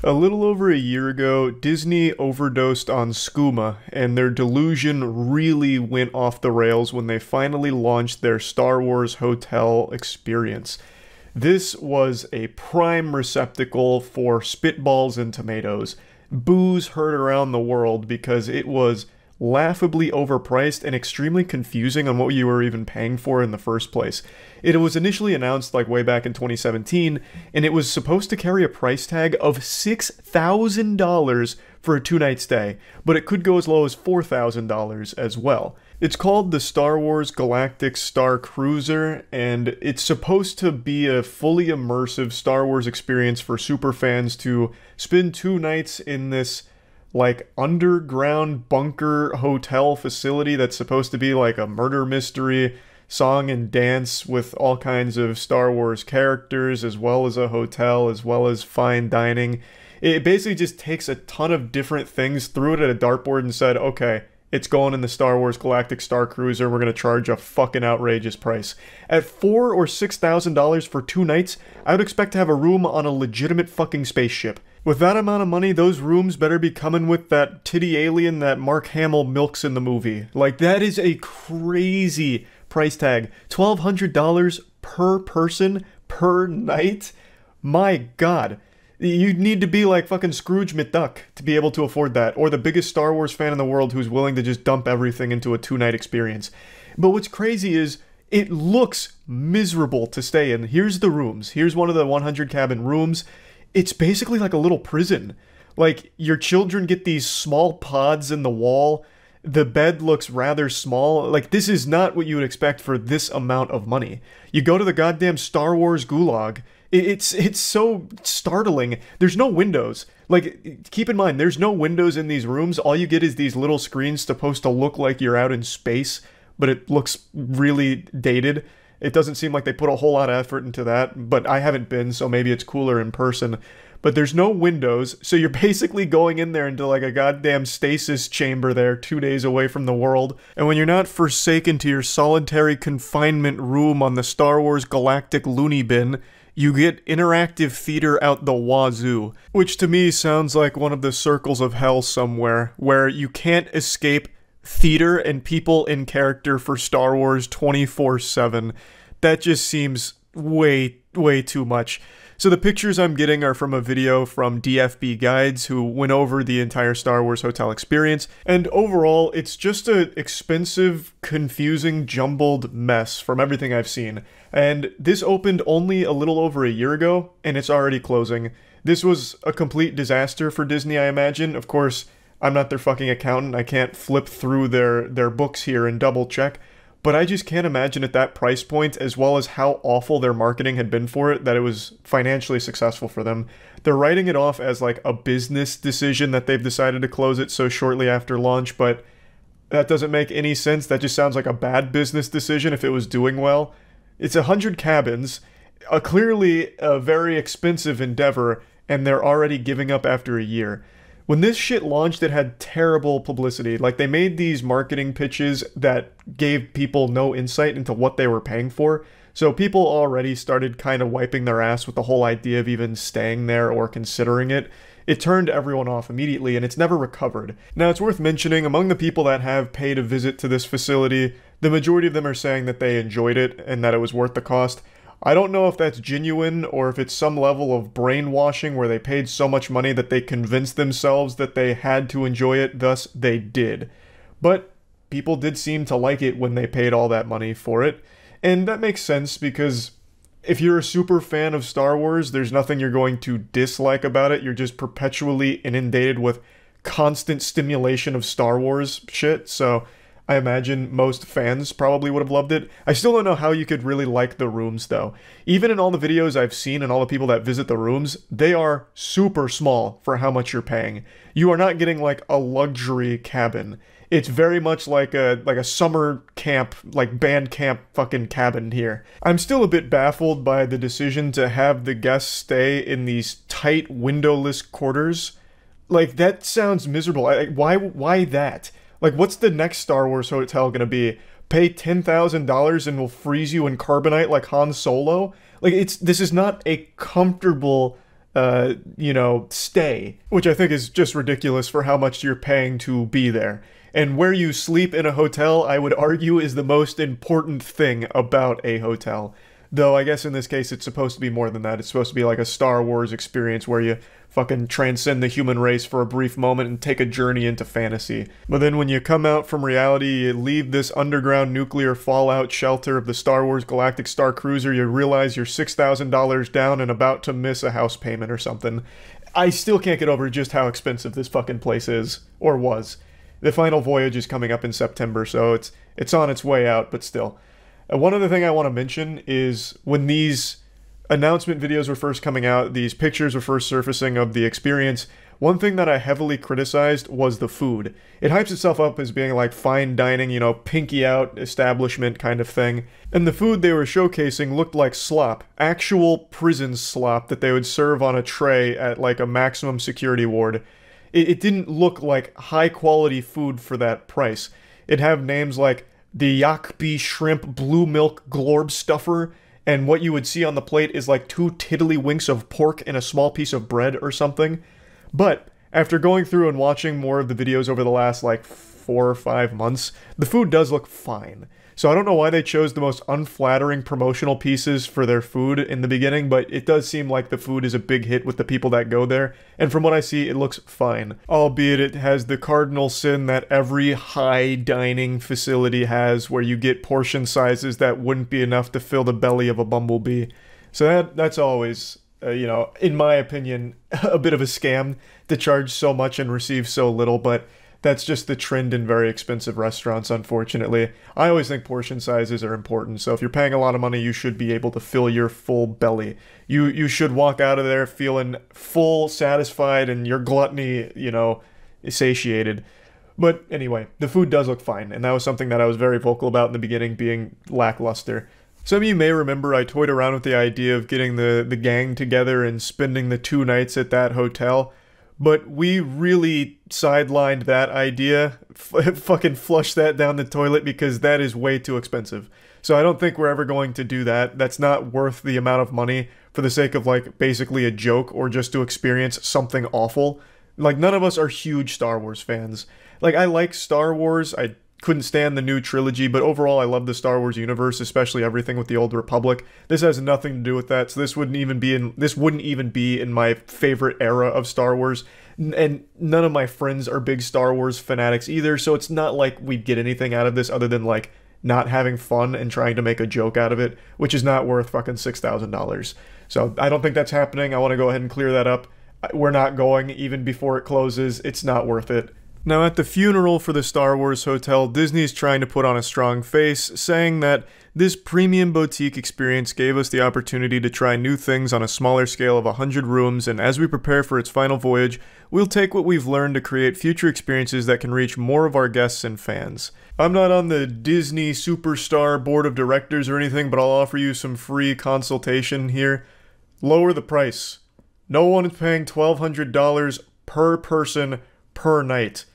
A little over a year ago, Disney overdosed on skooma, and their delusion really went off the rails when they finally launched their Star Wars Hotel experience. This was a prime receptacle for spitballs and tomatoes. Boos heard around the world because it was laughably overpriced and extremely confusing on what you were even paying for in the first place. It was initially announced like way back in 2017, and it was supposed to carry a price tag of $6,000 for a 2-night stay, but it could go as low as $4,000 as well. It's called the Star Wars Galactic Star Cruiser, and it's supposed to be a fully immersive Star Wars experience for superfans to spend 2 nights in this like underground bunker hotel facility that's supposed to be like a murder mystery, song and dance with all kinds of Star Wars characters, as well as a hotel, as well as fine dining. It basically just takes a ton of different things, threw it at a dartboard and said, okay, it's going in the Star Wars Galactic Star Cruiser, we're going to charge a fucking outrageous price. At $4,000 or $6,000 for 2 nights, I would expect to have a room on a legitimate fucking spaceship. With that amount of money, those rooms better be coming with that titty alien that Mark Hamill milks in the movie. Like, that is a crazy price tag. $1,200 per person per night? My god. You'd need to be like fucking Scrooge McDuck to be able to afford that, or the biggest Star Wars fan in the world who's willing to just dump everything into a 2-night experience. But what's crazy is it looks miserable to stay in. Here's the rooms. Here's one of the 100 cabin rooms. It's basically like a little prison. Like, your children get these small pods in the wall. The bed looks rather small. Like, this is not what you would expect for this amount of money. You go to the goddamn Star Wars gulag. It's so startling. There's no windows. Like, keep in mind, there's no windows in these rooms. All you get is these little screens supposed to look like you're out in space, but it looks really dated. It doesn't seem like they put a whole lot of effort into that, but I haven't been, so maybe it's cooler in person. but there's no windows, so you're basically going in there into like a goddamn stasis chamber there 2 days away from the world. And when you're not forsaken to your solitary confinement room on the Star Wars Galactic Looney Bin, you get interactive theater out the wazoo, which to me sounds like one of the circles of hell somewhere, where you can't escape theater and people in character for Star Wars 24/7. That just seems way too much. So the pictures I'm getting are from a video from DFB Guides, who went over the entire Star Wars hotel experience, and overall it's just an expensive, confusing, jumbled mess from everything I've seen. And this opened only a little over a year ago, and it's already closing. This was a complete disaster for Disney, I imagine. Of course, I'm not their fucking accountant, I can't flip through their books here and double check, but I just can't imagine at that price point, as well as how awful their marketing had been for it, that it was financially successful for them. They're writing it off as like a business decision that they've decided to close it so shortly after launch, but that doesn't make any sense. That just sounds like a bad business decision if it was doing well. It's 100 cabins, clearly a very expensive endeavor, and they're already giving up after a year. When this shit launched, it had terrible publicity. Like, they made these marketing pitches that gave people no insight into what they were paying for. So people already started kind of wiping their ass with the whole idea of even staying there or considering it. It turned everyone off immediately, and it's never recovered. Now, it's worth mentioning, among the people that have paid a visit to this facility, the majority of them are saying that they enjoyed it and that it was worth the cost. I don't know if that's genuine or if it's some level of brainwashing where they paid so much money that they convinced themselves that they had to enjoy it, thus they did. But people did seem to like it when they paid all that money for it, and that makes sense because if you're a super fan of Star Wars, there's nothing you're going to dislike about it. You're just perpetually inundated with constant stimulation of Star Wars shit, so I imagine most fans probably would have loved it. I still don't know how you could really like the rooms, though. Even in all the videos I've seen and all the people that visit the rooms, they are super small for how much you're paying. You are not getting, like, a luxury cabin. It's very much like a summer camp, like band camp fucking cabin here. I'm still a bit baffled by the decision to have the guests stay in these tight, windowless quarters. Like, that sounds miserable. Why that? Like, what's the next Star Wars hotel gonna be? Pay $10,000 and we'll freeze you in carbonite like Han Solo? Like, this is not a comfortable, stay. Which I think is just ridiculous for how much you're paying to be there. And where you sleep in a hotel, I would argue, is the most important thing about a hotel. Though I guess in this case it's supposed to be more than that. It's supposed to be like a Star Wars experience where you fucking transcend the human race for a brief moment and take a journey into fantasy. But then when you come out from reality, you leave this underground nuclear fallout shelter of the Star Wars Galactic Star Cruiser, you realize you're $6,000 down and about to miss a house payment or something. I still can't get over just how expensive this fucking place is. Or was. The final voyage is coming up in September, so it's on its way out, but still. One other thing I want to mention is when these announcement videos were first coming out, these pictures were first surfacing of the experience, one thing that I heavily criticized was the food. It hypes itself up as being like fine dining, pinky out establishment kind of thing. And the food they were showcasing looked like slop. Actual prison slop that they would serve on a tray at like a maximum security ward. It didn't look like high quality food for that price. It'd have names like the Yakbi Shrimp Blue Milk Glorb Stuffer, and what you would see on the plate is like 2 tiddlywinks of pork and a small piece of bread or something. But after going through and watching more of the videos over the last like 4 or 5 months, the food does look fine. So I don't know why they chose the most unflattering promotional pieces for their food in the beginning, but it does seem like the food is a big hit with the people that go there, and from what I see, it looks fine. Albeit it has the cardinal sin that every high dining facility has, where you get portion sizes that wouldn't be enough to fill the belly of a bumblebee. So that's always, in my opinion, a bit of a scam to charge so much and receive so little, but that's just the trend in very expensive restaurants, unfortunately. I always think portion sizes are important, so if you're paying a lot of money, you should be able to fill your full belly. You should walk out of there feeling full, satisfied, and your gluttony, satiated. But anyway, the food does look fine, and that was something that I was very vocal about in the beginning, being lackluster. Some of you may remember I toyed around with the idea of getting the gang together and spending the 2 nights at that hotel, but we really sidelined that idea, fucking flushed that down the toilet because that is way too expensive. So I don't think we're ever going to do that. That's not worth the amount of money for the sake of like basically a joke or just to experience something awful. Like none of us are huge Star Wars fans. Like I like Star Wars, I couldn't stand the new trilogy, but overall I love the Star Wars universe, especially everything with the Old Republic. This has nothing to do with that, so this wouldn't even be in my favorite era of Star Wars. And none of my friends are big Star Wars fanatics either, so it's not like we'd get anything out of this other than like not having fun and trying to make a joke out of it, which is not worth fucking $6,000. So I don't think that's happening. I want to go ahead and clear that up. We're not going even before it closes. It's not worth it. Now, at the funeral for the Star Wars Hotel, Disney's trying to put on a strong face, saying that this premium boutique experience gave us the opportunity to try new things on a smaller scale of 100 rooms, and as we prepare for its final voyage, we'll take what we've learned to create future experiences that can reach more of our guests and fans. I'm not on the Disney Superstar Board of Directors or anything, but I'll offer you some free consultation here. Lower the price. No one is paying $1,200 per person per night.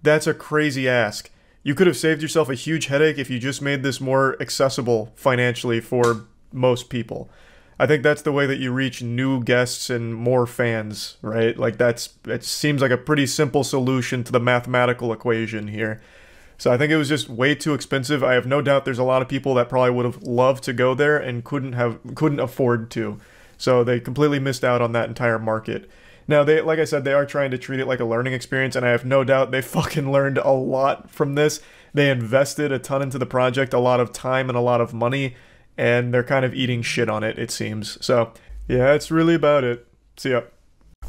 That's a crazy ask. You could have saved yourself a huge headache if you just made this more accessible financially for most people. I think that's the way that you reach new guests and more fans, right? Like it seems like a pretty simple solution to the mathematical equation here. So I think it was just way too expensive. I have no doubt there's a lot of people that probably would have loved to go there and couldn't afford to. So they completely missed out on that entire market. Now, like I said, they are trying to treat it like a learning experience, and I have no doubt they fucking learned a lot from this. They invested a ton into the project, a lot of time and a lot of money, and they're kind of eating shit on it, it seems. So, yeah, that's really about it. See ya.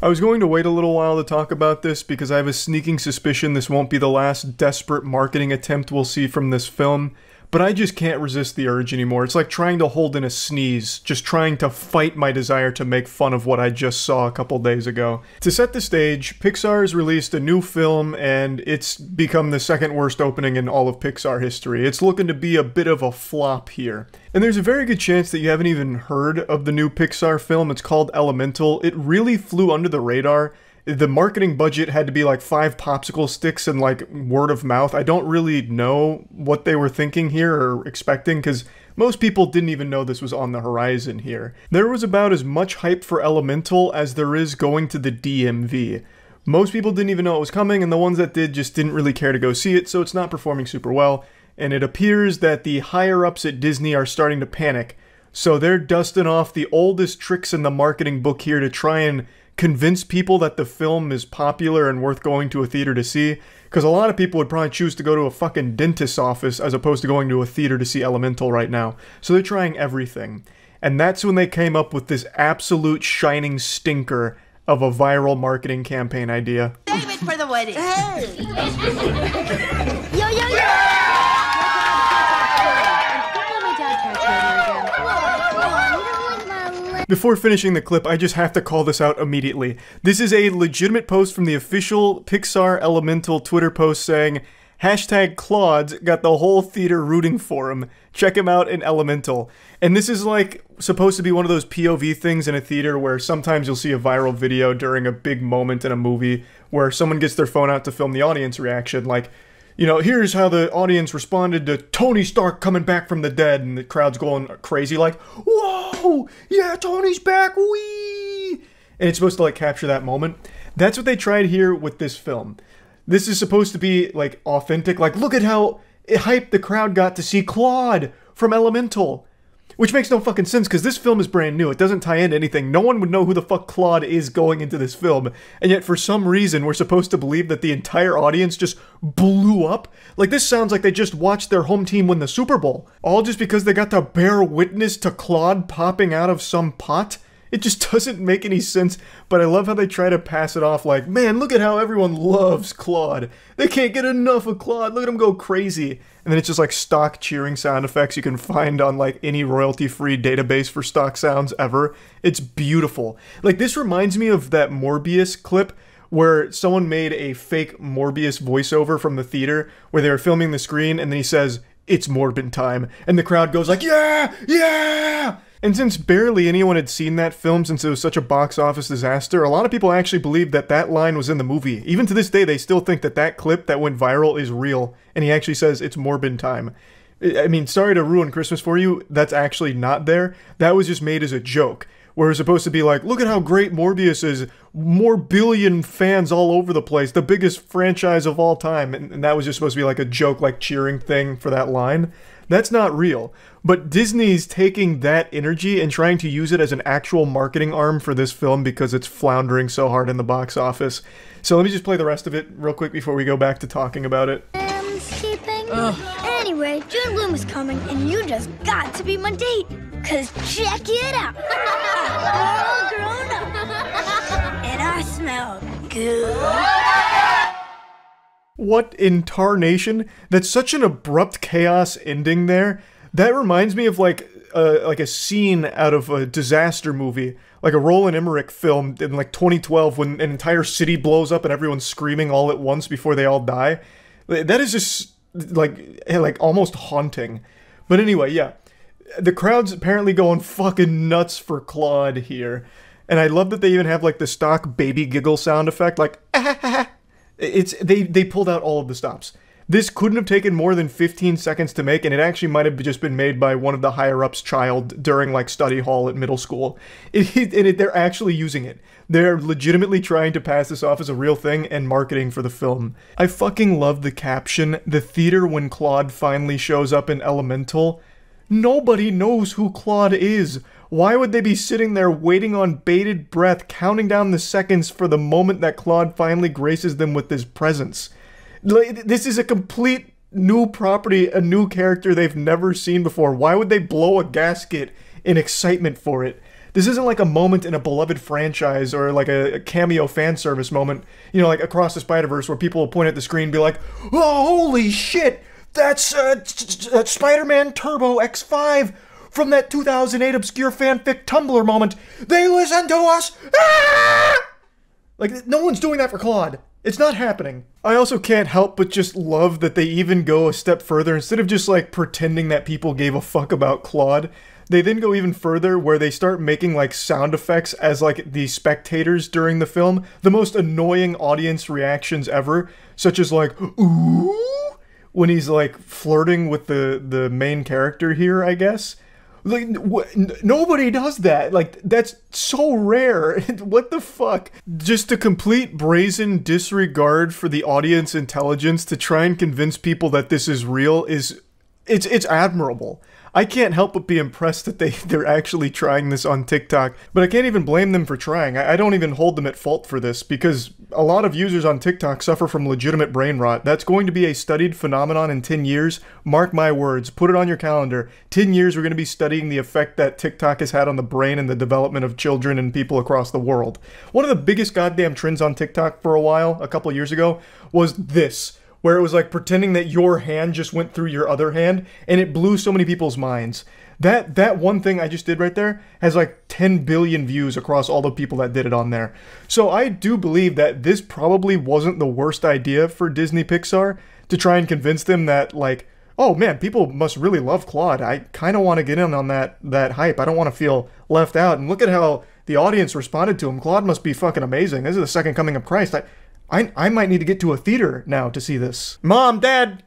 I was going to wait a little while to talk about this because I have a sneaking suspicion this won't be the last desperate marketing attempt we'll see from this film, but I just can't resist the urge anymore. It's like trying to hold in a sneeze, just trying to fight my desire to make fun of what I just saw a couple days ago. To set the stage, Pixar has released a new film and it's become the second worst opening in all of Pixar history. It's looking to be a bit of a flop here. And there's a very good chance that you haven't even heard of the new Pixar film. It's called Elemental. It really flew under the radar. The marketing budget had to be like 5 popsicle sticks and like word of mouth. I don't really know what they were thinking here or expecting because most people didn't even know this was on the horizon here. There was about as much hype for Elemental as there is going to the DMV. Most people didn't even know it was coming, and the ones that did just didn't really care to go see it, so it's not performing super well. And it appears that the higher-ups at Disney are starting to panic. So they're dusting off the oldest tricks in the marketing book here to try and convince people that the film is popular and worth going to a theater to see, because a lot of people would probably choose to go to a fucking dentist's office as opposed to going to a theater to see Elemental right now. So they're trying everything. And that's when they came up with this absolute shining stinker of a viral marketing campaign idea. Save it for the wedding. Hey! Yo, yo, yo! Before finishing the clip, I just have to call this out immediately. This is a legitimate post from the official Pixar Elemental Twitter post saying, #Claude's got the whole theater rooting for him. Check him out in Elemental. And this is like supposed to be one of those POV things in a theater where sometimes you'll see a viral video during a big moment in a movie where someone gets their phone out to film the audience reaction, like, you know, here's how the audience responded to Tony Stark coming back from the dead, and the crowd's going crazy like, whoa, yeah, Tony's back, wee! And it's supposed to like capture that moment. That's what they tried here with this film. This is supposed to be like authentic, like look at how hyped the crowd got to see Claude from Elemental. Which makes no fucking sense, because this film is brand new. It doesn't tie into anything. No one would know who the fuck Claude is going into this film. And yet, for some reason, we're supposed to believe that the entire audience just blew up. Like, this sounds like they just watched their home team win the Super Bowl. All just because they got to bear witness to Claude popping out of some pot? It just doesn't make any sense, but I love how they try to pass it off like, man, look at how everyone loves Claude. They can't get enough of Claude. Look at him go crazy. And then it's just like stock cheering sound effects you can find on like any royalty-free database for stock sounds ever. It's beautiful. Like, this reminds me of that Morbius clip where someone made a fake Morbius voiceover from the theater where they were filming the screen and then he says, it's Morbin time. And the crowd goes like, yeah, yeah! And since barely anyone had seen that film since it was such a box office disaster, a lot of people actually believed that that line was in the movie. Even to this day, they still think that that clip that went viral is real. And he actually says, it's Morbin time. I mean, sorry to ruin Christmas for you, that's actually not there. That was just made as a joke. Where it's supposed to be like, look at how great Morbius is, more billion fans all over the place, the biggest franchise of all time, and that was just supposed to be like a joke, like cheering thing for that line. That's not real. But Disney's taking that energy and trying to use it as an actual marketing arm for this film because it's floundering so hard in the box office. So let me just play the rest of it real quick before we go back to talking about it. Anyway, June Bloom is coming, and you just got to be my date. Cause check it out, I'm all grown up, and I smell good. What in tarnation? That's such an abrupt chaos ending there. That reminds me of like a scene out of a disaster movie, like a Roland Emmerich film in like 2012 when an entire city blows up and everyone's screaming all at once before they all die. That is just like almost haunting. But anyway, yeah. The crowd's apparently going fucking nuts for Claude here. And I love that they even have like the stock baby giggle sound effect, like they pulled out all of the stops. This couldn't have taken more than 15 seconds to make, and it actually might have just been made by one of the higher-ups' child during like study hall at middle school. They're actually using it. They're legitimately trying to pass this off as a real thing and marketing for the film. I fucking love the caption, "The theater when Claude finally shows up in Elemental." Nobody knows who Claude is. Why would they be sitting there waiting on bated breath, counting down the seconds for the moment that Claude finally graces them with his presence? This is a complete new property, a new character they've never seen before. Why would they blow a gasket in excitement for it? This isn't like a moment in a beloved franchise or like a cameo fan service moment, you know, like Across the Spider-Verse where people will point at the screen and be like, oh, holy shit! That's Spider-Man Turbo X5 from that 2008 obscure fanfic Tumblr moment. They listen to us! Ah! Like, no one's doing that for Claude. It's not happening. I also can't help but just love that they even go a step further. Instead of just like pretending that people gave a fuck about Claude, they then go even further where they start making like sound effects as like the spectators during the film. The most annoying audience reactions ever, such as like, ooh, when he's like flirting with the main character here, I guess. Like, nobody does that. Like, that's so rare. What the fuck? Just a complete brazen disregard for the audience intelligence to try and convince people that this is real is... It's admirable. I can't help but be impressed that they're actually trying this on TikTok, but I can't even blame them for trying. I don't even hold them at fault for this, because a lot of users on TikTok suffer from legitimate brain rot. That's going to be a studied phenomenon in 10 years. Mark my words. Put it on your calendar. 10 years we're going to be studying the effect that TikTok has had on the brain and the development of children and people across the world. One of the biggest goddamn trends on TikTok for a while, a couple years ago, was this, where it was like pretending that your hand just went through your other hand, and it blew so many people's minds. That one thing I just did right there has like 10 billion views across all the people that did it on there. So I do believe that this probably wasn't the worst idea for Disney Pixar to try and convince them that like, oh man, people must really love Claude. I kind of want to get in on that hype. I don't want to feel left out. And look at how the audience responded to him. Claude must be fucking amazing. This is the second coming of Christ. I might need to get to a theater now to see this. Mom, Dad,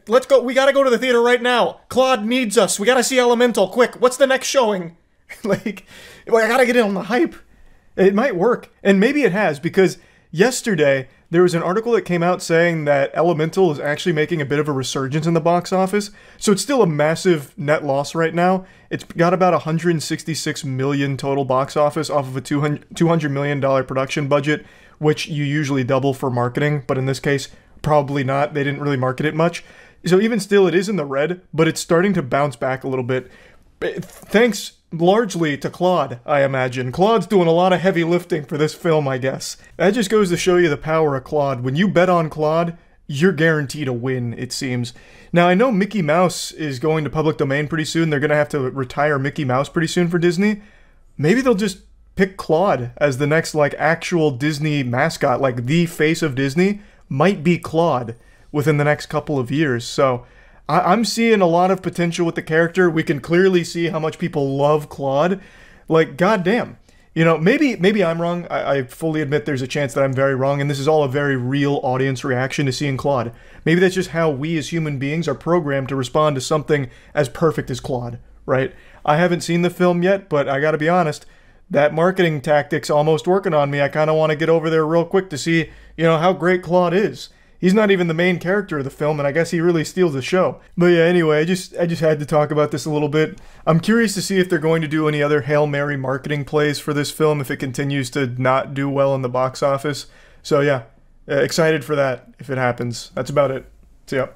let's go. We gotta go to the theater right now. Claude needs us. We gotta see Elemental. Quick, what's the next showing? I gotta get in on the hype. It might work. And maybe it has, because yesterday there was an article that came out saying that Elemental is actually making a bit of a resurgence in the box office. So it's still a massive net loss right now. It's got about 166 million total box office off of a $200 million production budget, which you usually double for marketing, but in this case, probably not. They didn't really market it much. So even still, it is in the red, but it's starting to bounce back a little bit. Thanks largely to Claude, I imagine. Claude's doing a lot of heavy lifting for this film, I guess. That just goes to show you the power of Claude. When you bet on Claude, you're guaranteed a win, it seems. Now, I know Mickey Mouse is going to public domain pretty soon. They're going to have to retire Mickey Mouse pretty soon for Disney. Maybe they'll just pick Claude as the next, like, actual Disney mascot. Like, the face of Disney might be Claude within the next couple of years. So, I'm seeing a lot of potential with the character. We can clearly see how much people love Claude. Like, goddamn. You know, maybe I'm wrong. I fully admit there's a chance that I'm very wrong, and this is all a very real audience reaction to seeing Claude. Maybe that's just how we as human beings are programmed to respond to something as perfect as Claude, right? I haven't seen the film yet, but I gotta be honest, that marketing tactic's almost working on me. I kind of want to get over there real quick to see, you know, how great Claude is. He's not even the main character of the film, and I guess he really steals the show. But yeah, anyway, I just had to talk about this a little bit. I'm curious to see if they're going to do any other Hail Mary marketing plays for this film if it continues to not do well in the box office. So yeah, excited for that if it happens. That's about it. See ya.